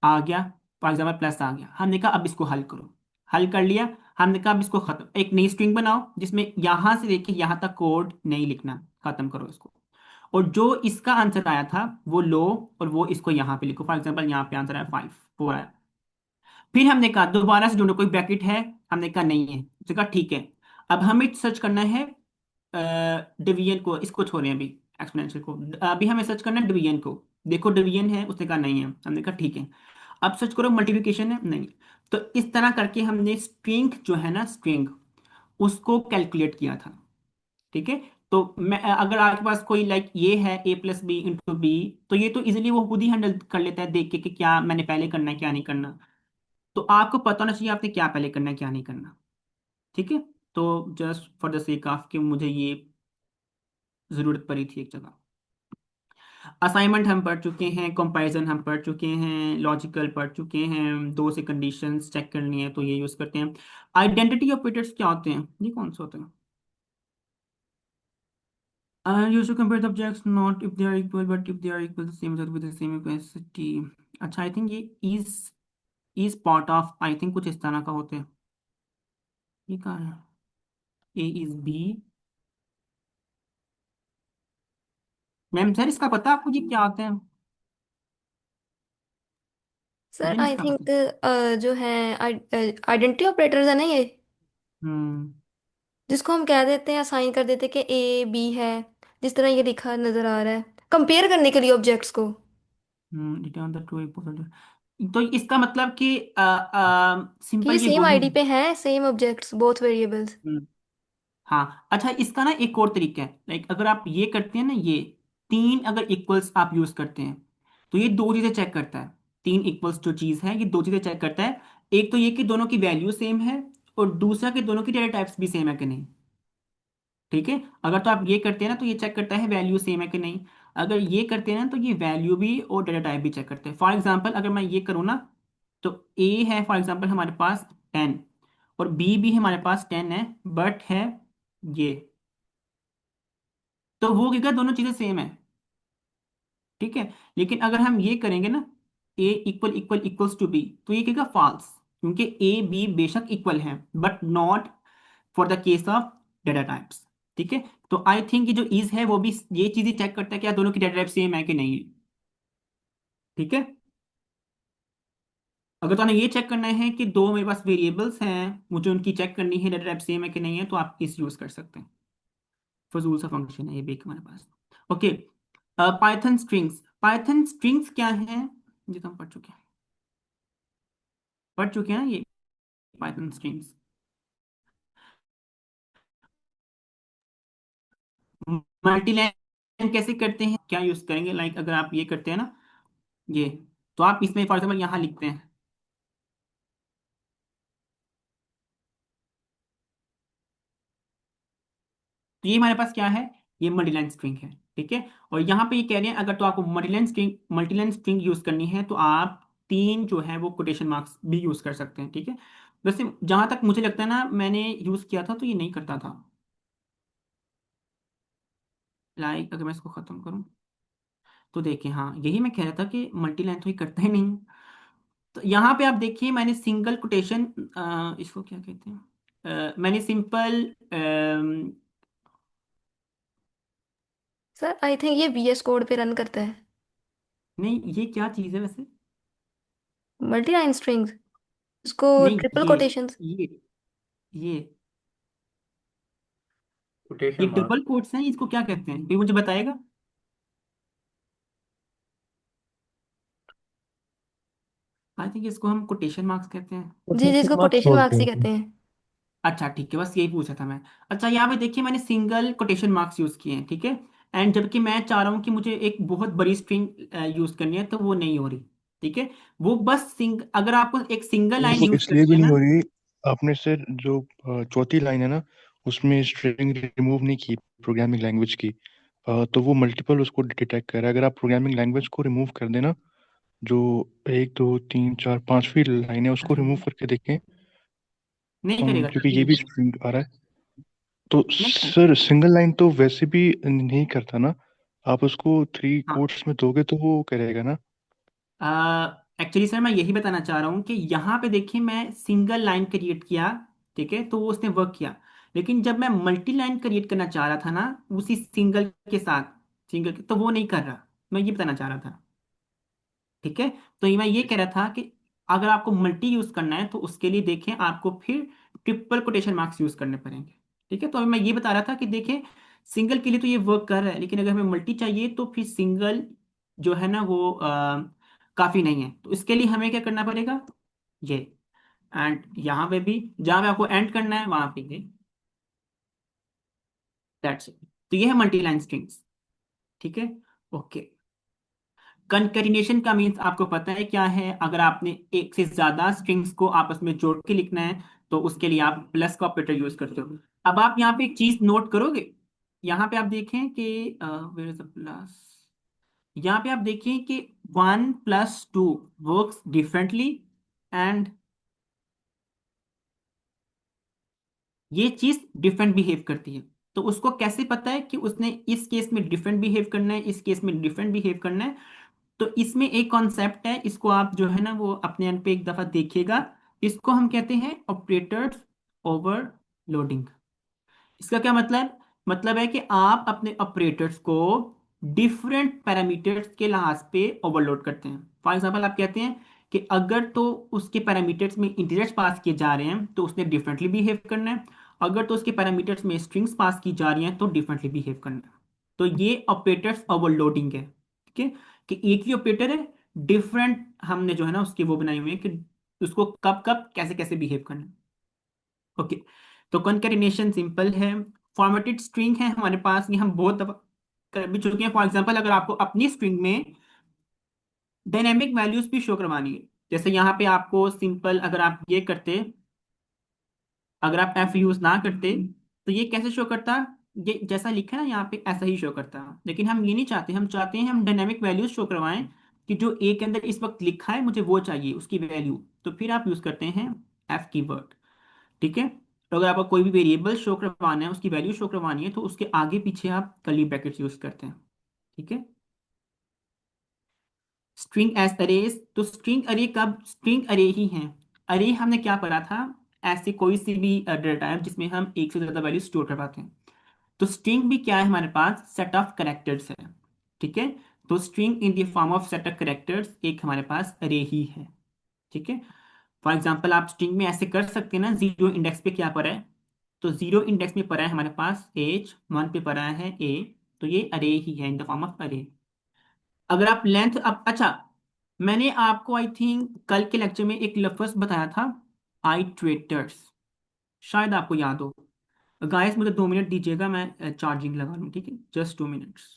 [SPEAKER 1] आ गया, फॉर एग्जाम्पल प्लस आ गया। हमने कहा अब इसको हल करो, हल कर लिया। हमने कहा अब इसको खत्म, एक नई स्ट्रिंग बनाओ जिसमें यहां से लेके यहां तक कोड नहीं लिखना, खत्म करो इसको। और जो इसका आंसर आया था वो लो, और वो इसको यहाँ पे लिखो, फॉर एग्जाम्पल यहाँ पे आंसर आया 5, 4 आया। फिर हमने कहा दोबारा से ढूंढो कोई ब्रैकेट है, हमने कहा नहीं है, उसने कहा ठीक है। अब हमें सर्च करना है डिवीजन को, इसको छोड़ें अभी, एक्सपोनेंशियल को। अभी हमें सर्च करना है डिवीजन को। देखो डिवीजन है, उसने कहा नहीं है, हमने कहा ठीक है। अब सर्च करो मल्टीप्लिकेशन है, नहीं। तो इस तरह करके हमने स्ट्रिंग जो है ना, स्ट्रिंग उसको कैलकुलेट किया था। ठीक है, तो मैं अगर आपके पास कोई लाइक ये है a + b × b, तो ये तो इजीली वो खुद ही हैंडल कर लेता है देख के कि क्या मैंने पहले करना है क्या नहीं करना। तो आपको पता होना चाहिए आपने क्या पहले करना है क्या नहीं करना। ठीक है, तो just for the sake of कि मुझे ये जरूरत पड़ी थी एक जगह। असाइनमेंट हम पढ़ चुके हैं, कंपैरिजन हम पढ़ चुके हैं, लॉजिकल पढ़ चुके हैं, दो से कंडीशंस चेक करनी है तो ये यूज करते हैं। आइडेंटिटी ऑपरेटर्स क्या होते हैं, ये कौन से होते हैं? Used to compare the objects not if they are equal but if they are equal the same result with the same capacity। अच्छा आई थिंक ये is part of, I think कुछ इस तरह का होते हैं। ये कहाँ है, ए इज बी। मैम सर इसका पता है आपको ये क्या होते हैं?
[SPEAKER 4] सर
[SPEAKER 1] मुझे नहीं
[SPEAKER 4] आई
[SPEAKER 1] इसका पता।
[SPEAKER 4] थिंक जो है आइडेंटिटी ऑपरेटर्स है ना ये,
[SPEAKER 1] हम्म।
[SPEAKER 4] जिसको हम कह देते हैं, असाइन कर देते हैं कि ए बी है, जिस तरह ये लिखा नजर आ रहा है, कंपेयर करने के लिए ऑब्जेक्ट्स को।
[SPEAKER 1] Return the true equal. तो इसका मतलब कि
[SPEAKER 4] कि
[SPEAKER 1] सिंपल
[SPEAKER 4] ये
[SPEAKER 1] ये
[SPEAKER 4] सेम
[SPEAKER 1] वही
[SPEAKER 4] आईडी
[SPEAKER 1] है।
[SPEAKER 4] पे हैं, सेम ऑब्जेक्ट्स, बोथ वेरिएबल्स।
[SPEAKER 1] हाँ अच्छा, इसका ना एक और तरीका है, लाइक अगर आप ये करते हैं ना, ये 3 अगर इक्वल्स आप यूज करते हैं तो ये दो चीजें चेक करता है। 3 इक्वल्स जो चीज है ये दो चीजें चेक करता है। एक तो ये कि दोनों की वैल्यू सेम है, और दूसरा कि दोनों की डेटा टाइप्स भी सेम है कि नहीं। ठीक है, अगर तो आप ये करते हैं ना तो ये चेक करता है वैल्यू सेम है कि नहीं। अगर ये करते हैं ना तो ये वैल्यू भी और डेटा टाइप भी चेक करते हैं। फॉर एग्जाम्पल अगर मैं ये करूँ ना, तो ए है फॉर एग्जाम्पल हमारे पास 10, और बी भी हमारे पास 10 है, बट है ये, तो वो क्या दोनों चीजें सेम है। ठीक है, लेकिन अगर हम ये करेंगे ना, A equal equal equals to B, तो ये क्या फॉल्स, क्योंकि ए बी बेशक इक्वल है but not for the case of data types. ठीक है, तो आई थिंक ये जो इज है वो भी ये चीजें चेक करता है कि दोनों की डेटा टाइप सेम है कि नहीं है। ठीक है, अगर तो हमें ये चेक करना है कि दो मेरे पास वेरिएबल्स हैं, मुझे उनकी चेक करनी है डाटा टाइप सेम है कि नहीं है, तो आप इस यूज कर सकते हैं। फजूल सा फंक्शन है ये भी एक हमारे पास। Okay, Python strings. Python strings क्या है, ये तो हम पढ़ चुके हैं ये पाइथन स्ट्रिंग्स। मल्टीलाइन कैसे करते हैं, क्या यूज करेंगे, लाइक अगर आप ये करते हैं ना, ये, तो आप इसमें फॉर एग्जाम्पल यहाँ लिखते हैं, तो ये हमारे पास क्या है, ये मल्टीलाइन स्ट्रिंग है, ठीक है। और यहाँ पे ये कह रहे हैं अगर तो आपको मल्टीलाइन स्ट्रिंग यूज करनी है तो आप तीन जो है वो कोटेशन मार्क्स भी यूज कर सकते हैं, ठीक है। वैसे जहां तक मुझे लगता है ना, मैंने यूज किया था तो ये नहीं करता था। लाइक अगर मैं इसको खत्म करूं तो देखिए, हाँ यही मैं कह रहा था कि मल्टीलाइन तो ये करता ही नहीं। तो यहाँ पे आप देखिए, मैंने सिंगल कोटेशन, इसको क्या कहते हैं, मैंने सिंपल,
[SPEAKER 4] सर आई थिंक ये VS कोड पे रन करता है।
[SPEAKER 1] नहीं ये क्या चीज़ है वैसे।
[SPEAKER 4] मल्टी लाइन स्ट्रिंग्स, इसको
[SPEAKER 1] नहीं
[SPEAKER 4] ट्रिपल
[SPEAKER 1] ये
[SPEAKER 4] कोटेशंस।
[SPEAKER 1] ये ये ये
[SPEAKER 3] कोटेशन मार्क।
[SPEAKER 1] डबल कोट्स हैं, इसको क्या कहते हैं, कोई मुझे बताएगा। आई थिंक इसको हम कोटेशन मार्क्स कहते हैं।
[SPEAKER 4] जी जी,
[SPEAKER 2] कोटेशन
[SPEAKER 4] इसको
[SPEAKER 2] मार्क्स
[SPEAKER 4] कोटेशन
[SPEAKER 2] बोलते
[SPEAKER 4] मार्क्स ही
[SPEAKER 2] हैं।
[SPEAKER 4] कहते हैं।
[SPEAKER 1] अच्छा ठीक है, बस यही पूछा था मैं। अच्छा यहाँ पे देखिए, मैंने सिंगल कोटेशन मार्क्स यूज किए हैं, ठीक है। एंड जबकि मैं चाह रहा हूँ कि मुझे एक बहुत बड़ी स्ट्रिंग यूज करनी है, तो वो नहीं हो रही, ठीक है। वो बस अगर आपको एक सिंगल लाइन
[SPEAKER 3] वो
[SPEAKER 1] यूज
[SPEAKER 3] इसलिए
[SPEAKER 1] करनी
[SPEAKER 3] भी
[SPEAKER 1] है
[SPEAKER 3] नहीं
[SPEAKER 1] ना।
[SPEAKER 3] हो रही, आपने सर जो चौथी लाइन है ना, उसमें स्ट्रिंग रिमूव नहीं की प्रोग्रामिंग लैंग्वेज की। तो वो मल्टीपल उसको डिटेक्ट कर रहा है। अगर आप प्रोग्रामिंग लैंग्वेज को रिमूव कर देना, जो 1 2 3 4 5वीं लाइन है उसको
[SPEAKER 1] अरे
[SPEAKER 3] रिमूव करके देखें।
[SPEAKER 1] नहीं करेगा सर,
[SPEAKER 3] क्योंकि
[SPEAKER 1] नहीं
[SPEAKER 3] ये भी
[SPEAKER 1] करेगा,
[SPEAKER 3] स्ट्रिंग आ रहा है। तो
[SPEAKER 1] नहीं करेगा।
[SPEAKER 3] सर सिंगल लाइन तो वैसे भी नहीं करता ना, आप उसको 3 कोट्स में दोगे तो वो करेगा ना।
[SPEAKER 1] एक्चुअली सर मैं यही बताना चाह रहा हूँ कि यहाँ पे देखिए, मैं सिंगल लाइन क्रिएट किया, ठीक है, तो वो उसने वर्क किया। लेकिन जब मैं मल्टी लाइन क्रिएट करना चाह रहा था ना, उसी सिंगल के साथ, तो वो नहीं कर रहा। मैं ये बताना चाह रहा था, ठीक है। तो ये मैं ये कह रहा था कि अगर आपको मल्टी यूज करना है तो उसके लिए देखें, आपको फिर ट्रिपल कोटेशन मार्क्स यूज करने पड़ेंगे, ठीक है। तो अभी मैं ये बता रहा था कि देखें, सिंगल के लिए तो ये वर्क कर रहा है, लेकिन अगर हमें मल्टी चाहिए तो फिर सिंगल जो है ना वो काफी नहीं है। तो इसके लिए हमें क्या करना पड़ेगा, ये, एंड यहाँ पे भी जहाँ पे आपको एंड करना है वहां पे ये, दैट्स इट। तो ये है मल्टी लाइन स्ट्रिंग्स, ठीक है। ओके, कंकैटिनेशन का मीन्स आपको पता है क्या है, अगर आपने एक से ज्यादा स्ट्रिंग्स को आपस में जोड़ के लिखना है तो उसके लिए आप प्लस का ऑपरेटर यूज करते हो। अब आप यहाँ पे एक चीज नोट करोगे, यहाँ पे आप देखें कि वेयर इज द प्लस, यहाँ पे आप देखें कि 1 + 2 वर्क्स डिफरेंटली, एंड ये चीज डिफरेंट बिहेव करती है। तो उसको कैसे पता है कि उसने इस केस में डिफरेंट बिहेव करना है, इस केस में डिफरेंट बिहेव करना है। तो इसमें एक कॉन्सेप्ट है, इसको आप जो है ना वो अपने एंड पे एक दफा देखिएगा। इसको हम कहते हैं ऑपरेटर्स ओवरलोडिंग। इसका क्या मतलब है कि आप अपने ऑपरेटर्स को डिफरेंट पैरामीटर्स के लिहाज पे ओवरलोड करते हैं। फॉर एग्जांपल आप कहते हैं कि अगर तो उसके पैरामीटर्स में इंटीजर्स पास किए जा रहे हैं तो उसने डिफरेंटली बिहेव करना है, अगर तो उसके पैरामीटर्स में स्ट्रिंग्स पास की जा रही हैं तो डिफरेंटली बिहेव करना है। तो ये ऑपरेटर्स ओवरलोडिंग है, ठीक है। कि एक ही ऑपरेटर है, डिफरेंट हमने जो है ना उसके वो बनाए हुए हैं कि उसको कब कब कैसे कैसे बिहेव करना है। ओके, तो कॉन्कैटिनेशन सिंपल है। फॉर्मेटेड स्ट्रिंग है हमारे पास, ये हम बहुत दफा कर भी चुके हैं। फॉर एग्जांपल अगर आपको अपनी स्ट्रिंग में डायनेमिक वैल्यूज भी शो करवानी है, जैसे यहाँ पे आपको सिंपल, अगर आप ये करते, अगर आप एफ यूज ना करते तो ये कैसे शो करता, ये जैसा लिखा है ना यहाँ पे ऐसा ही शो करता। लेकिन हम ये नहीं चाहते, हम चाहते हैं हम डायनेमिक वैल्यूज शो करवाएं कि जो ए के अंदर इस वक्त लिखा है मुझे वो चाहिए उसकी वैल्यू। तो फिर आप यूज करते हैं एफ कीवर्ड, ठीक है। तो अगर आपको कोई भी वेरिएबल शो करवाना है, उसकी वैल्यू शो करवानी है, तो उसके आगे पीछे आप कर्ली ब्रैकेट्स यूज करते हैं, ठीक है। स्ट्रिंग एज अरेज, तो स्ट्रिंग अरे कब स्ट्रिंग अरे ही हैं। अरे हमने क्या पढ़ा था, ऐसे कोई सी भी डेटा टाइप जिसमें हम एक से ज्यादा वैल्यू स्टोर करवाते हैं। तो स्ट्रिंग भी क्या है, हमारे पास सेट ऑफ कैरेक्टर्स है, ठीक है। तो string in the form of set of characters एक हमारे पास अरे ही है, ठीक है। फॉर एग्जाम्पल आप स्ट्रिंग में ऐसे कर सकते हैं ना, जीरो इंडेक्स पे क्या पड़ा है, तो जीरो इंडेक्स में पड़ा है हमारे पास एज, वन पे पड़ा है ए, तो ये अरे ही है, इन द फॉर्म ऑफ अरे। अगर आप लेंथ, अब अच्छा, मैंने आपको आई थिंक कल के लेक्चर में एक लफ्ज बताया था, आइट्रेटर्स, शायद आपको याद हो। गाइस मुझे 2 मिनट दीजिएगा, मैं चार्जिंग लगा लूँ, ठीक है, जस्ट 2 मिनट्स।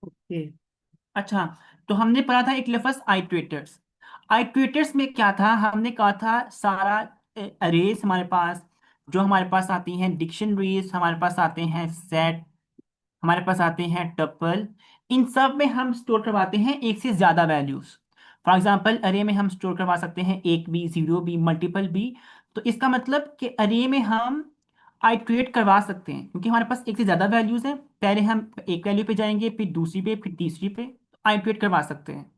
[SPEAKER 1] ओके, अच्छा, तो हमने पढ़ा था एक लफ्ज आइट्रेटर्स। आइट्रेटर्स में क्या था, हमने कहा था सारा अरेज हमारे पास, जो हमारे पास आती हैं डिक्शनरीज, हमारे पास आते हैं सेट, हमारे पास आते हैं टपल, इन सब में हम स्टोर करवाते हैं एक से ज्यादा वैल्यूज। फॉर एग्जांपल अरे में हम स्टोर करवा सकते हैं एक भी, जीरो भी, मल्टीपल भी। तो इसका मतलब कि अरे में हम आइट्रेट करवा सकते हैं, क्योंकि हमारे पास एक से ज्यादा वैल्यूज हैं, पहले हम एक वैल्यू पे जाएंगे, फिर दूसरी पे, फिर तीसरी पे, आइट्रेट करवा सकते हैं।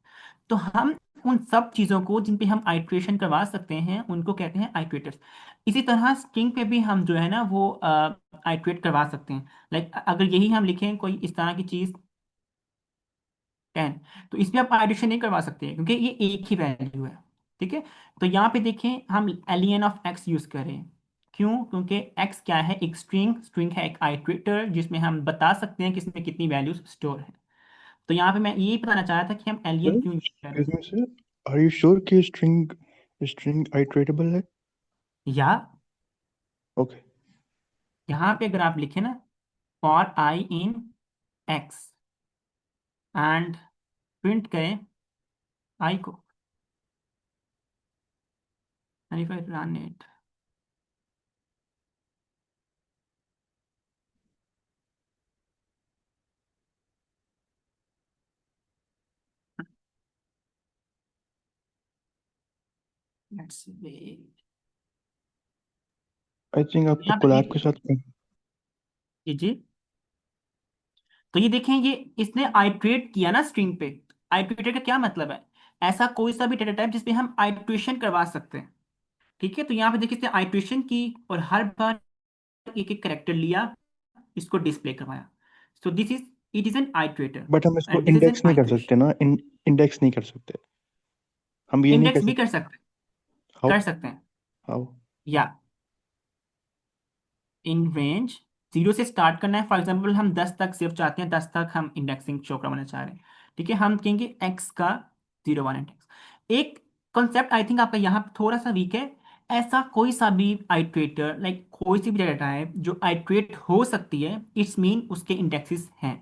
[SPEAKER 1] तो हम उन सब चीज़ों को जिन पे हम आइट्रेशन करवा सकते हैं उनको कहते हैं आइट्रेटर्स। इसी तरह स्ट्रिंग पे भी हम जो है ना वो आइट्रेट करवा सकते हैं। लाइक अगर यही हम लिखें कोई इस तरह की चीज़ 10, तो इसमें आप आइट्रेशन नहीं करवा सकते क्योंकि ये एक ही वैल्यू है। ठीक है, तो यहाँ पे देखें हम एलियन ऑफ एक्स यूज़ करें, क्यों, क्योंकि एक्स क्या है, एक स्ट्रिंग, स्ट्रिंग है एक आइट्रेटर जिसमें हम बता सकते हैं कि इसमें कितनी वैल्यूज स्टोर है। तो यहाँ पे मैं यही बताना चाह रहा था कि हम एलियन क्यों यूज कर रहे
[SPEAKER 3] excuse me sir, are you sure कि स्ट्रिंग स्ट्रिंग आइट्रेटेबल है?
[SPEAKER 1] हैं। या
[SPEAKER 3] ओके।
[SPEAKER 1] यहाँ पे अगर आप लिखें ना, for I in x, and print करें आई को, and if I run it, let's wait।
[SPEAKER 3] I think आपको
[SPEAKER 1] यहाँ पे
[SPEAKER 3] कोलैब के
[SPEAKER 1] देखिए,
[SPEAKER 3] साथ
[SPEAKER 1] जी जी, तो ये देखें, ये इसने आइट्रेट किया ना स्ट्रिंग पे। आइट्रेटर का क्या मतलब है, ऐसा कोई सा भी डेटा टाइप जिसपे हम आइट्रेशन करवा सकते हैं। ठीक है, तो यहाँ पे देखिए इसने आइट्रेशन की और हर बार एक एक करेक्टर लिया, इसको डिस्प्ले करवाया। सो this is, it is an iterator,
[SPEAKER 3] but हम इसको
[SPEAKER 1] and this is an
[SPEAKER 3] index नहीं कर
[SPEAKER 1] आइट्रेशन।
[SPEAKER 3] सकते ना, इंडेक्स नहीं कर सकते, हम ये नहीं कर
[SPEAKER 1] इंडेक्स भी कर
[SPEAKER 3] सकते।
[SPEAKER 1] सकते हैं,
[SPEAKER 3] हाउ?
[SPEAKER 1] कर सकते हैं,
[SPEAKER 3] हाउ?
[SPEAKER 1] या इन रेंज, जीरो से स्टार्ट करना है। फॉर एग्जांपल हम 10 तक सिर्फ चाहते हैं, 10 तक हम इंडेक्सिंग शो करवाना चाह रहे हैं। ठीक है, हम कहेंगे एक्स का 01 इंडेक्स। एक कॉन्सेप्ट आई थिंक आपका यहाँ पे थोड़ा सा वीक है, ऐसा कोई सा भी आइट्रेटर, लाइक कोई सी भी डाटा है जो आइट्रेट हो सकती है, इट्स मीन उसके इंडेक्सेस हैं।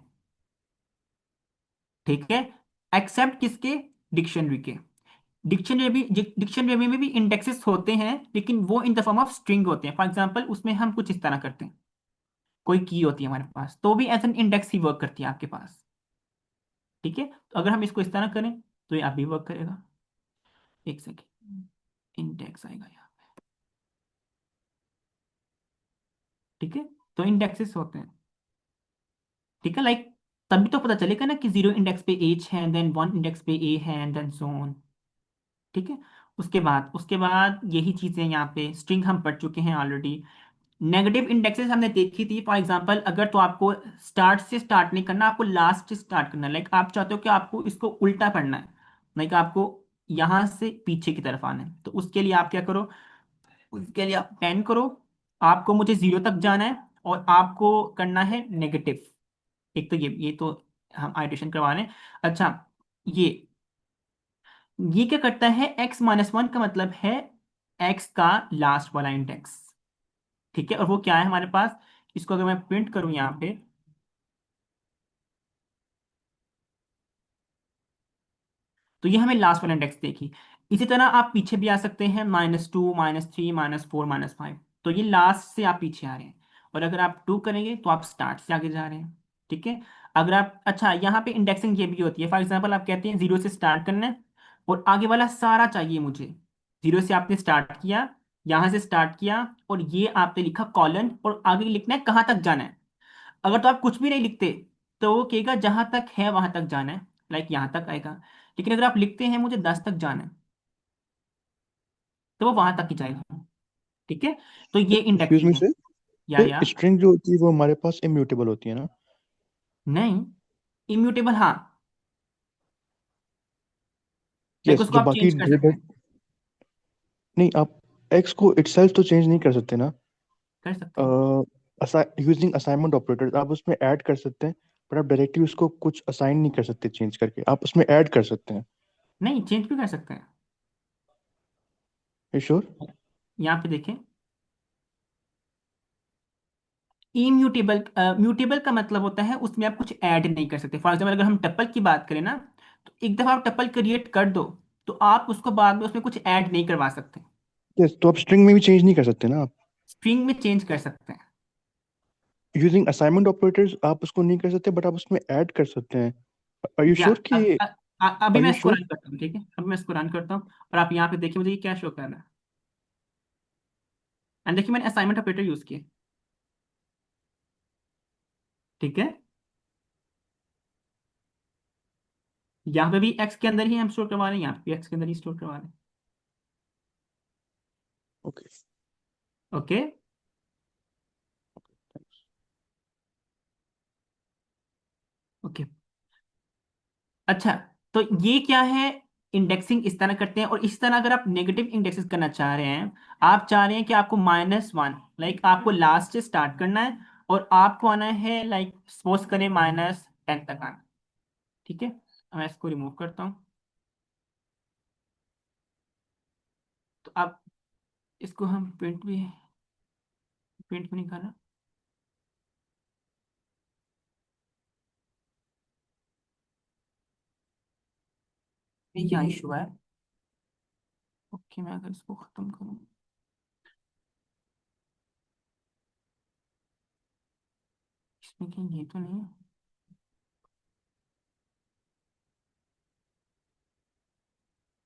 [SPEAKER 1] ठीक है, एक्सेप्ट किसके, डिक्शनरी के। डिक्शनरी में भी इंडेक्सेस होते हैं, लेकिन वो इन द फॉर्म ऑफ स्ट्रिंग होते हैं। फॉर एग्जांपल उसमें हम कुछ इस तरह करते हैं, कोई की होती है हमारे पास, तो भी एज एन इंडेक्स ही वर्क करती है आपके पास। ठीक है, तो अगर हम इसको इस तरह करें तो ये आप भी वर्क करेगा। एक सेकेंड, इंडेक्स आएगा यहाँ। ठीक है, तो इंडेक्सेस होते हैं। ठीक है, लाइक तभी तो पता चलेगा ना कि जीरो इंडेक्स पे एच है, देन वन इंडेक्स पे ए है, एंड देन सो ऑन। ठीक है, उसके बाद यही चीजें यहाँ पे स्ट्रिंग हम पढ़ चुके हैं ऑलरेडी। नेगेटिव इंडेक्सेस हमने देखी थी, फॉर एग्जांपल अगर तो आपको स्टार्ट से स्टार्ट नहीं करना, आपको लास्ट से स्टार्ट करना है, लाइक आप चाहते हो कि आपको इसको उल्टा पढ़ना है, लाइक आपको यहां से पीछे की तरफ आना है, तो उसके लिए आप क्या करो, उसके लिए आप 10 करो, आपको मुझे 0 तक जाना है और आपको करना है नेगेटिव। एक तो ये तो हम आइट्रेशन करवा रहे हैं। अच्छा, ये ये क्या करता है, x-1 का मतलब है x का लास्ट वाला इंडेक्स, ठीक है, और वो क्या है हमारे पास, इसको अगर मैं प्रिंट करूं यहाँ पे, तो ये हमें लास्ट वाला इंडेक्स देखी। इसी तरह आप पीछे भी आ सकते हैं, -2, -3, -4, -5, तो ये लास्ट से आप पीछे आ रहे हैं, और अगर आप 2 करेंगे तो आप स्टार्ट से आगे जा रहे हैं, ठीक है। अगर आप, अच्छा यहाँ पे इंडेक्सिंग ये भी होती है, फॉर एग्जाम्पल आप कहते हैं 0 से स्टार्ट करना है और आगे वाला सारा चाहिए मुझे, 0 से आपने स्टार्ट किया, यहाँ से स्टार्ट किया और ये आपने लिखा कॉलन, और आगे लिखना है कहाँ तक जाना है। अगर तो आप कुछ भी नहीं लिखते तो वो कहेगा जहां तक है वहां तक जाना है, लाइक यहां तक आएगा। लेकिन अगर आप लिखते हैं मुझे 10 तक जाना है, तो वो वहां तक ही जाएगा, ठीक है। तो ये
[SPEAKER 3] एक्सक्यूज मी
[SPEAKER 1] इंडेक्सिंग है।
[SPEAKER 3] सर,
[SPEAKER 1] या
[SPEAKER 3] तो स्ट्रिंग जो होती है वो हमारे पास इम्यूटेबल होती है ना?
[SPEAKER 1] नहीं, इम्यूटेबल हाँ, लाइक
[SPEAKER 3] यस,
[SPEAKER 1] उसको
[SPEAKER 3] जो
[SPEAKER 1] आप
[SPEAKER 3] बाकी
[SPEAKER 1] चेंज कर सकते
[SPEAKER 3] डेटा,
[SPEAKER 1] हैं।
[SPEAKER 3] नहीं, आप एक्स को इटसेल्फ तो चेंज नहीं कर सकते ना?
[SPEAKER 1] कर सकते हैं।
[SPEAKER 3] यूजिंग असाइनमेंट ऑपरेटर आप उसमें ऐड कर सकते हैं, पर आप डायरेक्टली उसको कुछ असाइन नहीं कर सकते चेंज करके, आप उसमें ऐड कर सकते हैं।
[SPEAKER 1] नहीं, चेंज भी कर सकते हैं।
[SPEAKER 3] श्योर?
[SPEAKER 1] यहाँ पे देखें, इम्यूटेबल, म्यूटेबल का मतलब होता है उसमें आप कुछ ऐड नहीं कर सकते। फॉर एग्जाम्पल अगर हम टप्पल की बात करें ना, तो एक दफा आप टप्पल क्रिएट कर दो, तो आप उसको बाद में उसमें कुछ ऐड नहीं करवा सकते।
[SPEAKER 3] यस, तो आप स्ट्रिंग में भी चेंज नहीं कर सकते ना आप?
[SPEAKER 1] स्ट्रिंग में चेंज कर सकते हैं।
[SPEAKER 3] यूजिंग असाइनमेंट ऑपरेटर्स आप उसको नहीं कर सकते, बट आप उसमें ऐड कर सकते हैं। आर यू
[SPEAKER 1] या
[SPEAKER 3] श्योर कि
[SPEAKER 1] अभी
[SPEAKER 3] आर
[SPEAKER 1] मैं
[SPEAKER 3] यू
[SPEAKER 1] इसको
[SPEAKER 3] श्योर?
[SPEAKER 1] रन करता हूँ, ठीक है, अभी मैं इसको रन करता हूँ और आप यहाँ पे देखिए मुझे ये क्या शो कर रहा है। एंड देखिए मैंने असाइनमेंट ऑपरेटर यूज किया, ठीक है। यहाँ पे भी एक्स के अंदर ही हम स्टोर करवा रहे हैं, यहाँ पे भी एक्स के अंदर ही स्टोर करवा रहे हैं।
[SPEAKER 3] Okay,
[SPEAKER 1] okay.
[SPEAKER 3] थैंक्स।
[SPEAKER 1] ओके। अच्छा, तो ये क्या है, इंडेक्सिंग इस तरह करते हैं। और इस तरह अगर आप नेगेटिव इंडेक्सेस करना चाह रहे हैं, आप चाह रहे हैं कि आपको -1, लाइक आपको लास्ट से स्टार्ट करना है और आपको आना है, लाइक सपोज करें -10 तक आना, ठीक है। मैं इसको रिमूव करता हूँ, तो अब इसको हम प्रिंट भी नहीं करना। ये क्या इशू है। ओके, मैं अगर इसको खत्म करूँ, इसमें कहीं ये तो नहीं है।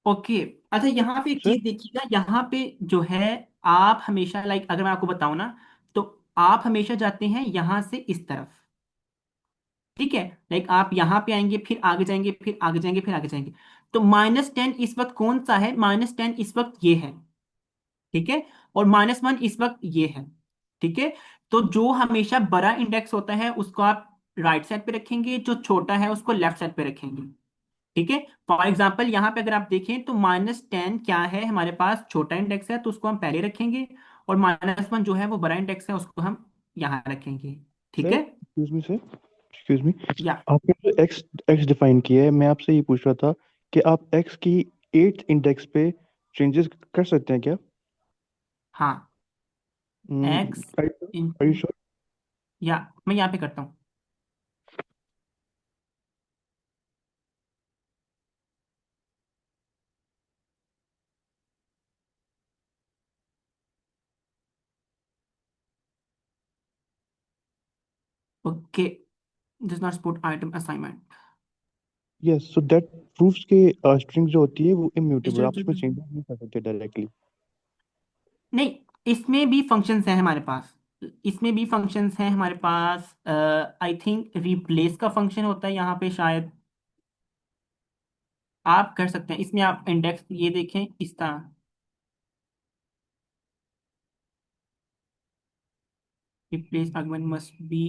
[SPEAKER 1] ओके। अच्छा, यहाँ पे एक
[SPEAKER 3] सर,
[SPEAKER 1] चीज देखिएगा, यहाँ पे जो है, आप हमेशा, लाइक अगर मैं आपको बताऊं ना, तो आप हमेशा जाते हैं यहाँ से इस तरफ, ठीक है। लाइक आप यहाँ पे आएंगे, फिर आगे जाएंगे, फिर आगे जाएंगे, फिर आगे जाएंगे। तो -10 इस वक्त कौन सा है, -10 इस वक्त ये है, ठीक है। और -1 इस वक्त ये है, ठीक है। तो जो हमेशा बड़ा इंडेक्स होता है उसको आप राइट साइड पे रखेंगे, जो छोटा है उसको लेफ्ट साइड पे रखेंगे, ठीक है। फॉर एग्जाम्पल यहाँ पे अगर आप देखें तो -10 क्या है, हमारे पास छोटा इंडेक्स है तो उसको हम पहले रखेंगे, और -1 जो है वो बड़ा इंडेक्स है, उसको हम यहाँ रखेंगे, ठीक
[SPEAKER 3] सर
[SPEAKER 1] है।
[SPEAKER 3] Excuse me, sir excuse me,
[SPEAKER 1] या
[SPEAKER 3] आपने जो एक्स एक्स डिफाइन किया है, मैं आपसे ये पूछ रहा था कि आप एक्स की 8th इंडेक्स पे चेंजेस कर सकते हैं क्या?
[SPEAKER 1] हाँ, x
[SPEAKER 3] are you
[SPEAKER 1] into,
[SPEAKER 3] sure?
[SPEAKER 1] या मैं यहाँ पे करता हूँ। Okay, this not support item assignment.
[SPEAKER 3] Yes, so that proves के स्ट्रिंग जो होती है वो इम्यूटेबल, आप उसमें चेंजेस नहीं कर सकते डायरेक्टली।
[SPEAKER 1] नहीं, इसमें भी फंक्शंस हैं हमारे पास, इसमें भी फंक्शंस हैं हमारे पास। आई थिंक रिप्लेस का फंक्शन होता है यहाँ पे शायद, आप कर सकते हैं इसमें, आप इंडेक्स ये देखें इस तरह। Replace argument must be,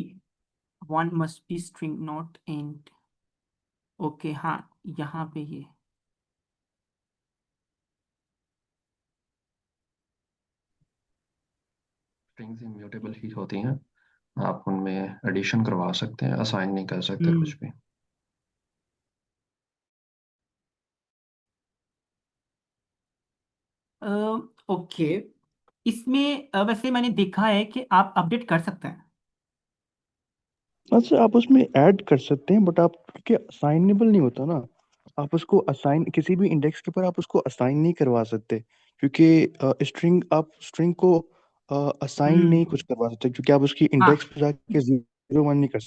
[SPEAKER 1] one must be string not int. Okay, हाँ, यहाँ पे ये
[SPEAKER 5] स्ट्रिंग्स इम्यूटेबल ही होती हैं, आप उनमें एडिशन करवा सकते हैं, असाइन नहीं कर सकते
[SPEAKER 1] हम्म
[SPEAKER 5] कुछ भी।
[SPEAKER 1] ओके। इसमें वैसे मैंने देखा है कि आप अपडेट कर सकते हैं।
[SPEAKER 3] अच्छा, आप उसमें ऐड कर सकते हैं बट आप क्योंकि असाइनेबल नहीं होता ना, आप उसको असाइन किसी भी इंडेक्स के ऊपर आप उसको असाइन नहीं करवा सकते, क्योंकि स्ट्रिंग आप स्ट्रिंग को असाइन नहीं
[SPEAKER 1] हम्म
[SPEAKER 3] कुछ करवा सकते, क्योंकि आप उसकी इंडेक्स
[SPEAKER 1] हाँ
[SPEAKER 3] पे जाके 0 1 नहीं कर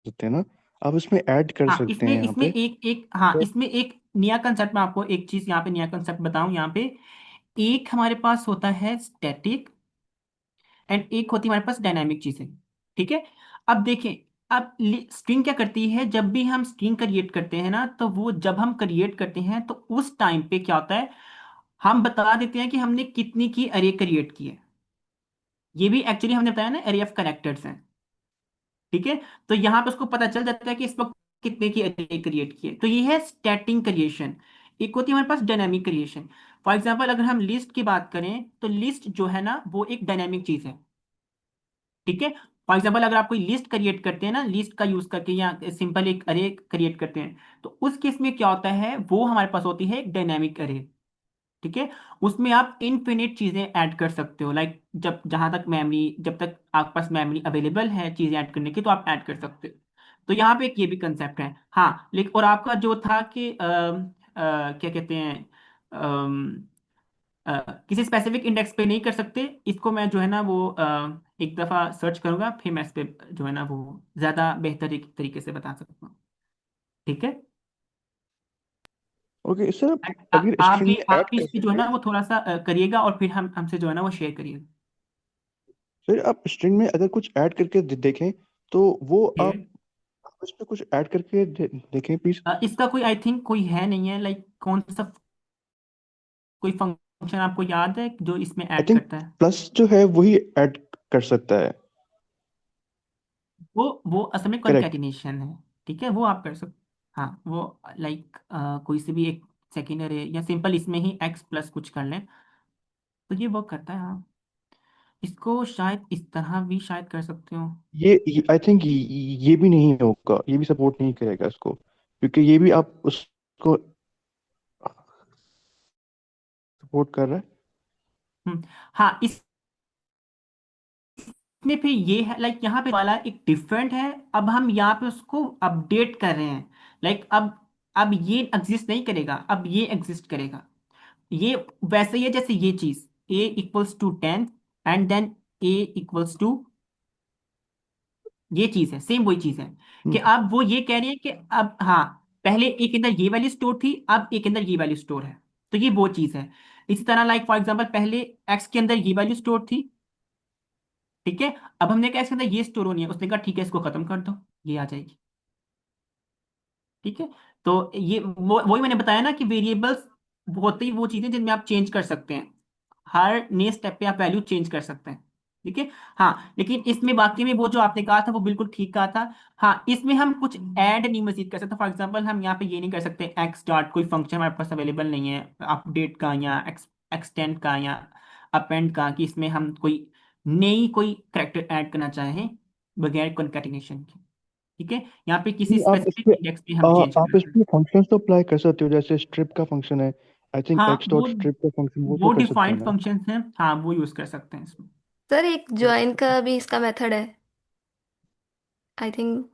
[SPEAKER 3] सकते ना। आप उसमें ऐड कर
[SPEAKER 1] हाँ,
[SPEAKER 3] सकते
[SPEAKER 1] इसमें
[SPEAKER 3] हैं यहाँ
[SPEAKER 1] इसमें
[SPEAKER 3] पे।
[SPEAKER 1] एक एक हाँ,
[SPEAKER 3] तो
[SPEAKER 1] इसमें एक नया कंसेप्ट, मैं आपको एक चीज यहाँ पे नया कंसेप्ट बताऊं। यहाँ पे एक हमारे पास होता है स्टैटिक एंड एक होती है हमारे पास डायनामिक चीजें। ठीक है। अब देखें, अब स्ट्रिंग क्या करती है, जब भी हम स्ट्रिंग क्रिएट करते हैं ना, तो वो जब हम क्रिएट करते हैं तो उस टाइम पे क्या होता है, हम बता देते हैं कि हमने कितनी की अरे क्रिएट की है। ये भी एक्चुअली हमने बताया ना, अरे ऑफ कैरेक्टर्स हैं। ठीक है। तो यहाँ पे उसको पता चल जाता है कि इस वक्त कितने की अरे क्रिएट की है। तो ये है स्टैटिक क्रिएशन। एक होती है हमारे पास डायनामिक क्रिएशन। फॉर एग्जाम्पल, अगर हम लिस्ट की बात करें तो लिस्ट जो है ना वो एक डायनामिक चीज है। ठीक है। फॉर एग्जाम्पल, अगर आप कोई लिस्ट क्रिएट करते हैं ना, लिस्ट का यूज करके, या सिंपल एक अरे क्रिएट करते हैं, तो उस केस में क्या होता है, वो हमारे पास होती है एक डायनामिक अरे। ठीक है। उसमें आप इनफिनिट चीजें ऐड कर सकते हो, लाइक जब जहां तक मेमोरी, जब तक आपके पास मेमोरी अवेलेबल है चीजें ऐड करने की, तो आप ऐड कर सकते हो। तो यहाँ पे एक ये भी कंसेप्ट है। हाँ, लेकिन और आपका जो था कि क्या कहते हैं, किसी स्पेसिफिक इंडेक्स पे नहीं कर सकते, इसको मैं जो है ना वो एक दफ़ा सर्च करूंगा, फिर मैं इस पे जो है ना वो ज़्यादा बेहतर तरीके से बता सकता हूँ। ठीक है।
[SPEAKER 3] ओके सर, अगर
[SPEAKER 1] आप
[SPEAKER 3] स्ट्रिंग
[SPEAKER 1] भी
[SPEAKER 3] में
[SPEAKER 1] आप
[SPEAKER 3] ऐड
[SPEAKER 1] भी
[SPEAKER 3] कर
[SPEAKER 1] इस पे जो है
[SPEAKER 3] सके,
[SPEAKER 1] ना वो थोड़ा सा करिएगा, और फिर हम हमसे जो है ना वो शेयर करिएगा।
[SPEAKER 3] सर आप स्ट्रिंग में अगर कुछ ऐड करके देखें तो वो
[SPEAKER 1] ठीक
[SPEAKER 3] आप
[SPEAKER 1] है।
[SPEAKER 3] उस पे कुछ ऐड करके देखें प्लीज।
[SPEAKER 1] इसका कोई आई थिंक कोई है नहीं है, लाइक कौन सा कोई फंक्शन आपको याद है जो इसमें
[SPEAKER 3] आई
[SPEAKER 1] ऐड
[SPEAKER 3] थिंक
[SPEAKER 1] करता है?
[SPEAKER 3] प्लस जो है वही ऐड कर सकता है।
[SPEAKER 1] वो असल में
[SPEAKER 3] करेक्ट।
[SPEAKER 1] कॉन्कैटिनेशन है। ठीक है, वो आप कर सकते। हाँ, वो लाइक कोई से भी एक सेकेंड अरे, या सिंपल इसमें ही एक्स प्लस कुछ कर लें, तो ये वर्क करता है। हाँ, इसको शायद इस तरह भी शायद कर सकते हो।
[SPEAKER 3] ये आई थिंक ये भी नहीं होगा, ये भी सपोर्ट नहीं करेगा इसको, क्योंकि ये भी आप उसको सपोर्ट कर रहा है।
[SPEAKER 1] हाँ, इसमें फिर ये है, लाइक यहाँ पे वाला एक डिफरेंट है। अब हम यहाँ पे उसको अपडेट कर रहे हैं, लाइक अब ये एग्जिस्ट नहीं करेगा, अब ये एग्जिस्ट करेगा। ये वैसे ही है जैसे ये चीज a = 10 एंड देन a = ये चीज है, सेम वही चीज है। कि
[SPEAKER 3] हम्म,
[SPEAKER 1] अब वो ये कह रहे हैं कि अब हाँ, पहले एक के अंदर ये वैल्यू स्टोर थी, अब एक के अंदर ये वैल्यू स्टोर है। तो ये वो चीज है। इसी तरह लाइक फॉर एग्जांपल, पहले एक्स के अंदर ये वैल्यू स्टोर थी। ठीक है। अब हमने कहा इसके अंदर ये स्टोर होनी है, उसने कहा ठीक है इसको खत्म कर दो, ये आ जाएगी। ठीक है। तो ये वही मैंने बताया ना कि वेरिएबल्स होती ही वो चीजें जिनमें आप चेंज कर सकते हैं, हर नए स्टेप पे आप वैल्यू चेंज कर सकते हैं। ठीक है। हाँ, लेकिन इसमें वाकई में वो जो आपने कहा था वो बिल्कुल ठीक कहा था। हाँ, इसमें हम कुछ ऐड नहीं मजीद कर सकते। फॉर एग्जांपल, हम यहाँ पे ये नहीं कर सकते एक्स डॉट, कोई फंक्शन हमारे पास अवेलेबल नहीं है अपडेट का, या एक्सटेंड का, या अपेंड का, कि इसमें हम कोई नई कोई करेक्टर ऐड करना चाहें बगैर कॉन्केटिनेशन के। ठीक है। यहाँ पे किसी
[SPEAKER 3] नहीं,
[SPEAKER 1] स्पेसिफिक इंडेक्स पे हम चेंज
[SPEAKER 3] आप
[SPEAKER 1] कर
[SPEAKER 3] इस
[SPEAKER 1] सकते हैं।
[SPEAKER 3] पे फंक्शंस तो अप्लाई कर सकते हो, जैसे स्ट्रिप का फंक्शन है, आई थिंक
[SPEAKER 1] हाँ,
[SPEAKER 3] एक्स डॉट स्ट्रिप का फंक्शन वो तो
[SPEAKER 1] वो
[SPEAKER 3] कर सकते हैं
[SPEAKER 1] डिफाइंड
[SPEAKER 3] ना।
[SPEAKER 1] फंक्शंस हैं, हाँ वो यूज कर सकते हैं इसमें।
[SPEAKER 4] सर एक ज्वाइन का भी इसका मेथड है, आई थिंक।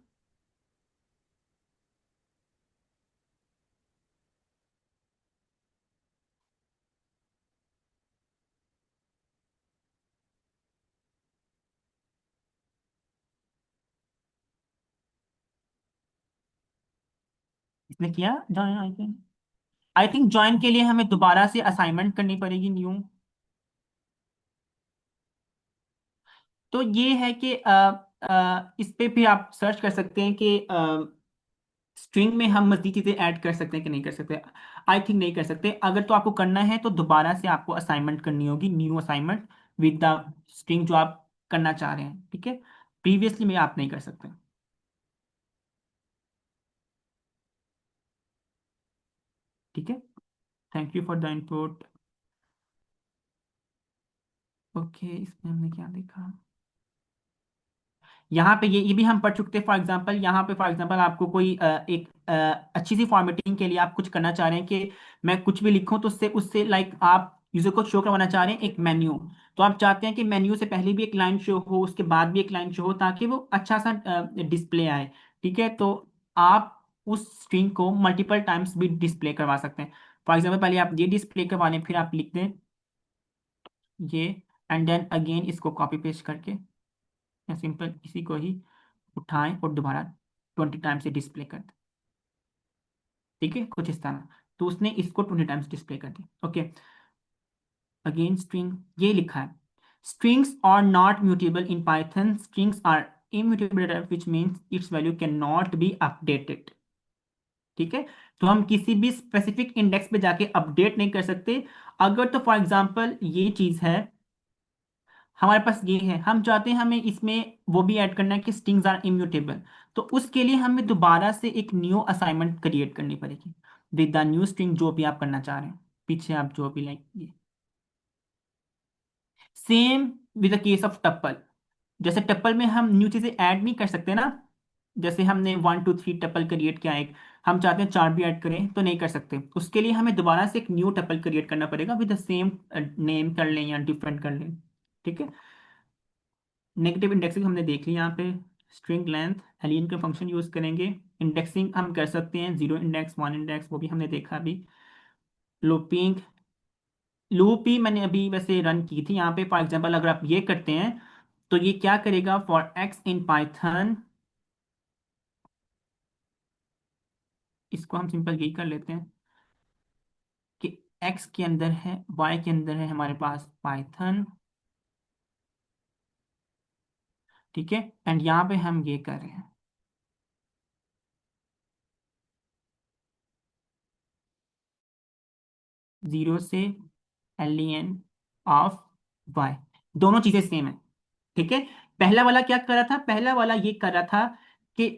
[SPEAKER 1] इसने किया ज्वाइन, आई थिंक ज्वाइन के लिए हमें दोबारा से असाइनमेंट करनी पड़ेगी न्यू। तो ये है कि इस पे भी आप सर्च कर सकते हैं कि स्ट्रिंग में हम मजीद चीजें ऐड कर सकते हैं कि नहीं कर सकते। आई थिंक नहीं कर सकते। अगर तो आपको करना है तो दोबारा से आपको असाइनमेंट करनी होगी, new assignment, with the string जो आप करना चाह रहे हैं, ठीक है। प्रीवियसली में आप नहीं कर सकते। ठीक है, thank you for the input. Okay, इसमें हमने क्या देखा, यहाँ पे ये भी हम पढ़ चुके थे। फॉर एग्जांपल यहाँ पे, फॉर एग्जांपल आपको कोई एक अच्छी सी फॉर्मेटिंग के लिए आप कुछ करना चाह रहे हैं कि मैं कुछ भी लिखूं तो उससे उससे लाइक आप यूजर को शो करवाना चाह रहे हैं एक मेन्यू। तो आप चाहते हैं कि मेन्यू से पहले भी एक लाइन शो हो, उसके बाद भी एक लाइन शो हो, ताकि वो अच्छा सा डिस्प्ले आए। ठीक है, तो आप उस स्ट्रिंग को मल्टीपल टाइम्स भी डिस्प्ले करवा सकते हैं। फॉर एग्जाम्पल पहले आप ये डिस्प्ले करवा लें, फिर आप लिख दें ये, एंड देन अगेन इसको कॉपी पेस्ट करके या सिंपल इसी को ही उठाएं और दोबारा 20 टाइम्स से डिस्प्ले कर दें। ठीक है, कुछ इस तरह। तो उसने इसको 20 टाइम्स डिस्प्ले कर दी। ओके, अगेन स्ट्रिंग ये लिखा है, strings are not mutable in Python, strings are immutable data which means its value cannot be updated। ठीक है, तो हम किसी भी स्पेसिफिक इंडेक्स पे जाके अपडेट नहीं कर सकते। अगर तो फॉर एग्जांपल ये चीज है, हमारे पास ये है, हम चाहते हैं हमें इसमें वो भी ऐड करना है कि स्ट्रिंग्स आर इम्यूटेबल, तो उसके लिए हमें दोबारा से एक न्यू असाइनमेंट क्रिएट करनी पड़ेगी विद द न्यू स्ट्रिंग जो भी आप करना चाह रहे हैं, पीछे आप जो भी लाइक ये। Same with the case of tuple, जैसे टप्पल में हम न्यू चीजें ऐड नहीं कर सकते ना। जैसे हमने 1 2 3 टप्पल क्रिएट किया एक, हम चाहते हैं 4 भी ऐड करें तो नहीं कर सकते, उसके लिए हमें दोबारा से एक न्यू टप्पल क्रिएट करना पड़ेगा विद द सेम नेम कर लें या डिफरेंट कर लें। ठीक है, नेगेटिव इंडेक्सिंग हमने देख ली यहाँ पे। स्ट्रिंग लेंथ, एलियन का फंक्शन यूज करेंगे। इंडेक्सिंग हम कर सकते हैं, 0 इंडेक्स 1 इंडेक्स, वो भी हमने देखा अभी। लूपिंग, लूप ही मैंने अभी वैसे रन की थी यहाँ पे। फॉर एग्जांपल अगर आप ये करते हैं तो ये क्या करेगा, फॉर एक्स इन पाइथन, इसको हम सिंपल यही कर लेते हैं कि एक्स के अंदर है, वाई के अंदर है हमारे पास पाइथन। ठीक है, एंड यहाँ पे हम ये कर रहे हैं 0 से एलियन ऑफ वाई, दोनों चीजें सेम है। ठीक है, पहला वाला क्या कर रहा था, पहला वाला ये कर रहा था कि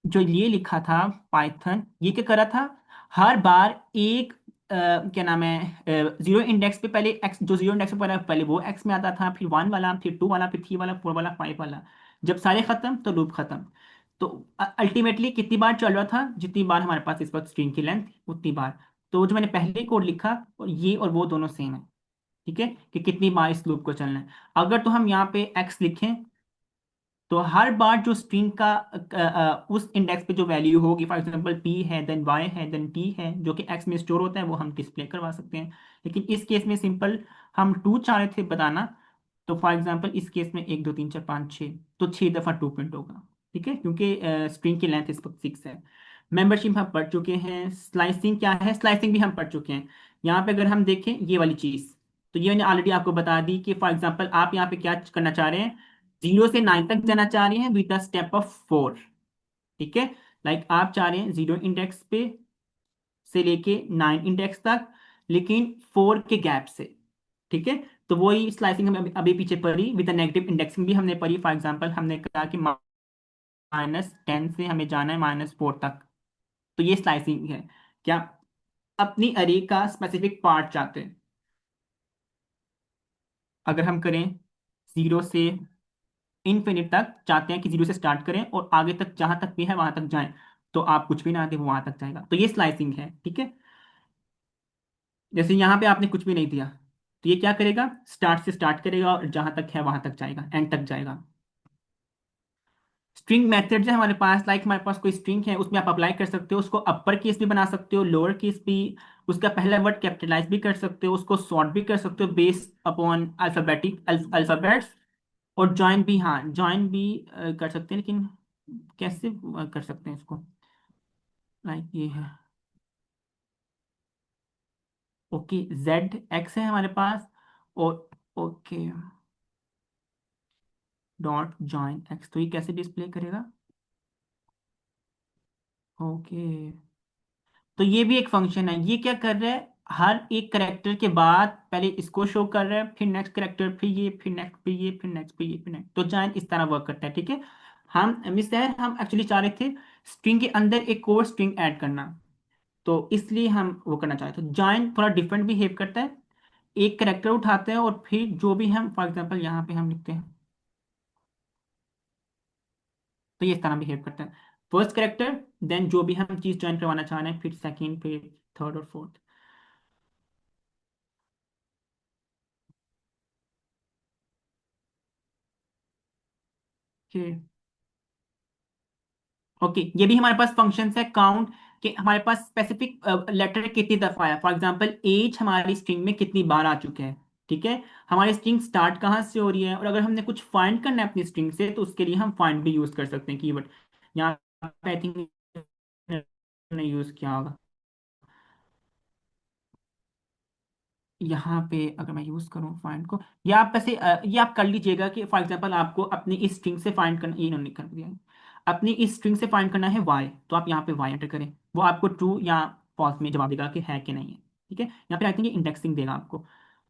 [SPEAKER 1] जो ये लिखा था पाइथन, ये क्या कर रहा था, हर बार एक क्या नाम है, 0 इंडेक्स पे पहले एक्स, जो 0 इंडेक्स पे पहले वो एक्स में आता था, फिर 1 वाला, फिर 2 वाला, फिर 3 वाला, 4 वाला, 5 वाला। जब सारे खत्म तो लूप खत्म। तो अल्टीमेटली कितनी बार चल रहा था, जितनी बार हमारे पास इस वक्त स्ट्रिंग की लेंथ उतनी बार। तो जो मैंने पहले कोड लिखा, और ये और वो दोनों सेम है। ठीक है, कि कितनी बार इस लूप को चलना है। अगर तो हम यहाँ पे एक्स लिखें तो हर बार जो स्ट्रिंग का उस इंडेक्स पे जो वैल्यू होगी, फॉर एग्जांपल पी है, देन वाई है, देन टी है, जो कि एक्स में स्टोर होता है, वो हम डिस्प्ले करवा सकते हैं। लेकिन इस केस में सिंपल हम टू चाह रहे थे बताना, तो फॉर एग्जांपल इस केस में 1 2 3 4 5 6, तो 6 दफा 2 प्रिंट होगा। ठीक है, क्योंकि स्ट्रिंग की लेंथ इस वक्त 6 है। मेंबरशिप हम पढ़ चुके हैं। स्लाइसिंग क्या है, स्लाइसिंग भी हम पढ़ चुके हैं। यहाँ पे अगर हम देखें ये वाली चीज, तो ये मैंने ऑलरेडी आपको बता दी कि फॉर एग्जांपल आप यहाँ पे क्या करना चाह रहे हैं, 0 से 9 तक जाना चाह रहे हैं विद द स्टेप ऑफ 4। ठीक है, लाइक आप चाह रहे हैं 0 इंडेक्स पे से लेके 9 इंडेक्स तक, लेकिन 4 के गैप से। ठीक है, तो वही स्लाइसिंग हम अभी पीछे पढ़ी, विद नेगेटिव इंडेक्सिंग भी हमने पढ़ी। फॉर एग्जांपल हमने कहा कि -10 से हमें जाना है -4 तक, तो ये स्लाइसिंग है। क्या अपनी अरे का स्पेसिफिक पार्ट चाहते हैं, अगर हम करें 0 से इनफिनिट तक, चाहते हैं कि 0 से स्टार्ट करें और आगे तक जहां तक भी है वहां तक जाएं, तो आप कुछ भी ना दें वो वहां तक जाएगा, तो ये स्लाइसिंग है। ठीक है, जैसे यहाँ पे आपने कुछ भी नहीं दिया, तो ये क्या करेगा, स्टार्ट से स्टार्ट करेगा और जहां तक है वहां तक जाएगा, एंड तक जाएगा। स्ट्रिंग मेथड है हमारे पास, लाइक हमारे पास कोई स्ट्रिंग है, उसमें आप अप्लाई कर सकते हो, उसको अपर केस भी बना सकते हो, लोअर केस भी, उसका पहला वर्ड कैपिटलाइज भी कर सकते हो, उसको सॉर्ट भी कर सकते हो बेस्ड अपॉन अल्फाबेटिक अल्फाबेट्स, और जॉइन भी, हाँ जॉइन भी कर सकते हैं, लेकिन कैसे कर सकते हैं इसको, लाइक ये है। ओके, जेड एक्स है हमारे पास, और ओके डॉट जॉइन एक्स, तो ये कैसे डिस्प्ले करेगा। ओके, तो ये भी एक फंक्शन है, ये क्या कर रहा है, हर एक करेक्टर के बाद पहले इसको शो कर रहा है, फिर नेक्स्ट करेक्टर, फिर ये, फिर नेक्स्ट, फिर ये, फिर नेक्स्ट, फिर ये, फिर नेक्स्ट। तो जॉइन इस तरह वर्क करता है, ठीक है। हम मिस सर हम एक्चुअली चाह रहे थे स्ट्रिंग के अंदर एक और स्ट्रिंग ऐड करना, तो इसलिए हम वो करना चाहते थे। जॉइन थोड़ा डिफरेंट बिहेव करता है, एक करेक्टर उठाते हैं और फिर जो भी हम फॉर एग्जांपल यहाँ पे हम लिखते हैं, तो ये इस तरह बिहेव करता है। फर्स्ट करेक्टर, देन जो भी हम चीज ज्वाइन करवाना चाह रहे हैं, फिर सेकंड, फिर थर्ड और फोर्थ। ओके, ये भी हमारे पास फंक्शंस है काउंट कि हमारे पास स्पेसिफिक लेटर कितनी दफा आया। फॉर एग्जांपल एज हमारी स्ट्रिंग में कितनी बार आ चुके हैं, ठीक है। हमारी स्ट्रिंग स्टार्ट कहाँ से हो रही है, और अगर हमने कुछ फाइंड करना है अपनी स्ट्रिंग से, तो उसके लिए हम फाइंड भी यूज कर सकते हैं कीवर्ड। यहाँ पे आई थिंक ने यूज किया होगा। यहाँ पे अगर मैं यूज करूँ फाइंड को, या आप वैसे ये आप कर लीजिएगा कि फॉर एग्जांपल आपको अपनी इस स्ट्रिंग से फाइंड करना, ये इन्होंने कर दिया है, अपनी इस स्ट्रिंग से फाइंड करना है वाई, तो आप यहाँ पे वाई एंटर करें, वो आपको ट्रू या फॉल्स में जवाब देगा कि है कि नहीं है, ठीक है। यहाँ पे आई थिंक ये इंडेक्सिंग देगा आपको,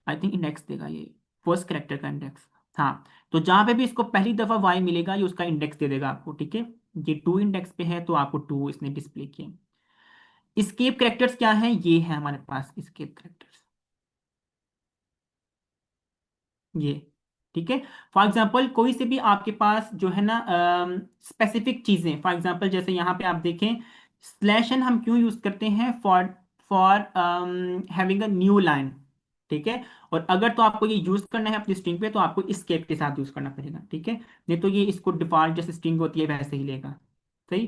[SPEAKER 1] आई थिंक इंडेक्स देगा ये, फर्स्ट करेक्टर का इंडेक्स। हाँ, तो जहाँ पे भी इसको पहली दफा वाई मिलेगा, ये उसका इंडेक्स दे देगा आपको, ठीक है। ये टू इंडेक्स पे है तो आपको टू इसने डिस्प्ले किया। स्केप करेक्टर्स क्या है, ये है हमारे पास स्केप करेक्टर्स, ये, ठीक है। फॉर एग्जाम्पल कोई से भी आपके पास जो है ना स्पेसिफिक चीजें, फॉर एग्जाम्पल जैसे यहाँ पे आप देखें, स्लैश एन हम क्यों यूज करते हैं, for for having a new line, ठीक है। और अगर तो आपको ये यूज करना है अपनी स्ट्रिंग पे, तो आपको स्केप के साथ यूज करना पड़ेगा, ठीक है। नहीं तो ये इसको डिफॉल्ट जैसे स्ट्रिंग होती है वैसे ही लेगा, सही।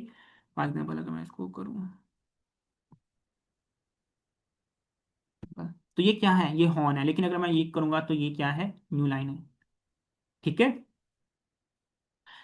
[SPEAKER 1] फॉर एग्जाम्पल अगर मैं इसको करूँ, तो ये क्या है, ये हॉर्न है, लेकिन अगर मैं ये करूंगा तो ये क्या है, न्यू लाइन है, ठीक है।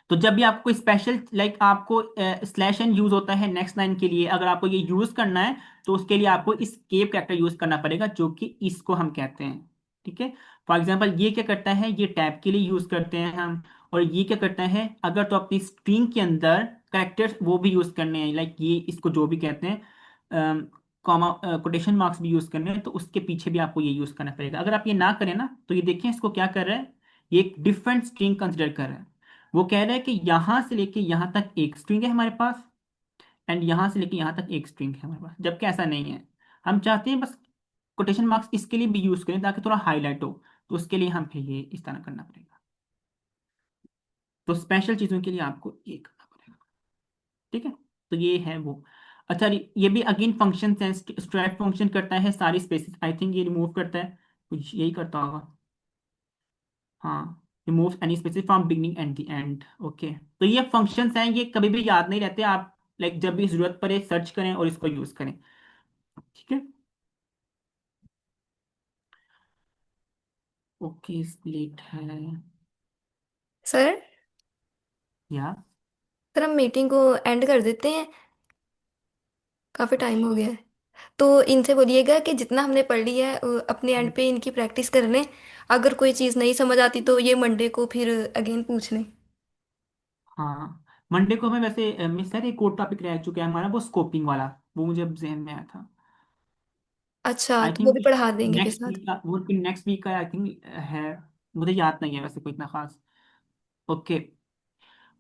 [SPEAKER 1] तो जब भी आपको स्पेशल लाइक आपको स्लैश एन यूज होता है नेक्स्ट लाइन के लिए, अगर आपको ये यूज करना है, तो उसके लिए आपको escape कैरेक्टर यूज करना पड़ेगा, जो कि इसको हम कहते हैं, ठीक है। फॉर एग्जांपल ये क्या करता है, ये टैब के लिए यूज करते हैं हम। और ये क्या करता है, अगर तो अपनी स्ट्रिंग के अंदर कैरेक्टर्स वो भी यूज करने हैं, लाइक ये इसको जो भी कहते हैं, कॉमा कोटेशन मार्क्स भी यूज करने हैं, तो उसके पीछे भी आपको ये यूज करना पड़ेगा। अगर आप ये ना करें ना, तो ये देखें इसको क्या कर रहा है, ये एक डिफरेंट स्ट्रिंग कंसिडर कर रहा है। वो कह रहा है कि यहां से लेके यहां तक एक स्ट्रिंग है हमारे पास, एंड यहां से लेके यहां तक एक स्ट्रिंग है हमारे पास, जबकि ऐसा नहीं है। हम चाहते हैं बस कोटेशन मार्क्स इसके लिए भी यूज करें ताकि थोड़ा हाईलाइट हो, तो उसके लिए हम फिर ये इस तरह करना पड़ेगा। तो स्पेशल चीजों के लिए आपको ये करना पड़ेगा, ठीक है। तो ये है वो। अच्छा, ये भी अगेन फंक्शन है, स्ट्रैप फंक्शन करता है सारी स्पेसिस, आई थिंक ये रिमूव करता है, कुछ यही करता होगा। हाँ, remove any spaces from beginning and the end, okay. तो ये फंक्शंस हैं, ये कभी भी याद नहीं रहते, आप लाइक जब भी जरूरत पड़े सर्च करें और इसको यूज करें, ठीक है। ओके, स्प्लिट है,
[SPEAKER 4] सर
[SPEAKER 1] या
[SPEAKER 4] सर हम मीटिंग को एंड कर देते हैं, काफ़ी टाइम हो गया है। तो इनसे बोलिएगा कि जितना हमने पढ़ लिया है अपने एंड पे इनकी प्रैक्टिस कर लें। अगर कोई चीज़ नहीं समझ आती तो ये मंडे को फिर अगेन पूछ लें।
[SPEAKER 1] हाँ, मंडे को हमें वैसे मिस सर एक और टॉपिक रह चुका है हमारा, वो स्कोपिंग वाला, वो मुझे अब जहन में आया था।
[SPEAKER 4] अच्छा,
[SPEAKER 1] आई
[SPEAKER 4] तो वो
[SPEAKER 1] थिंक
[SPEAKER 4] भी पढ़ा देंगे के
[SPEAKER 1] नेक्स्ट
[SPEAKER 4] साथ।
[SPEAKER 1] वीक का, वो नेक्स्ट वीक का आई थिंक है, मुझे याद नहीं है वैसे कोई इतना खास। ओके,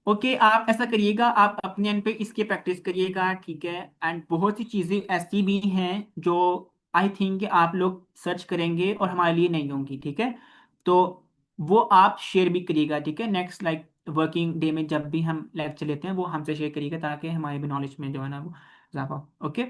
[SPEAKER 1] ओके, आप ऐसा करिएगा, आप अपने एंड पे इसकी प्रैक्टिस करिएगा, ठीक है। एंड बहुत सी चीज़ें ऐसी भी हैं जो आई थिंक आप लोग सर्च करेंगे और हमारे लिए नहीं होंगी, ठीक है। तो वो आप शेयर भी करिएगा, ठीक है। नेक्स्ट लाइक वर्किंग डे में जब भी हम लेक्चर लेते हैं, वो हमसे शेयर करिएगा ताकि हमारे भी नॉलेज में जो है ना वो इजाफा हो। ओके।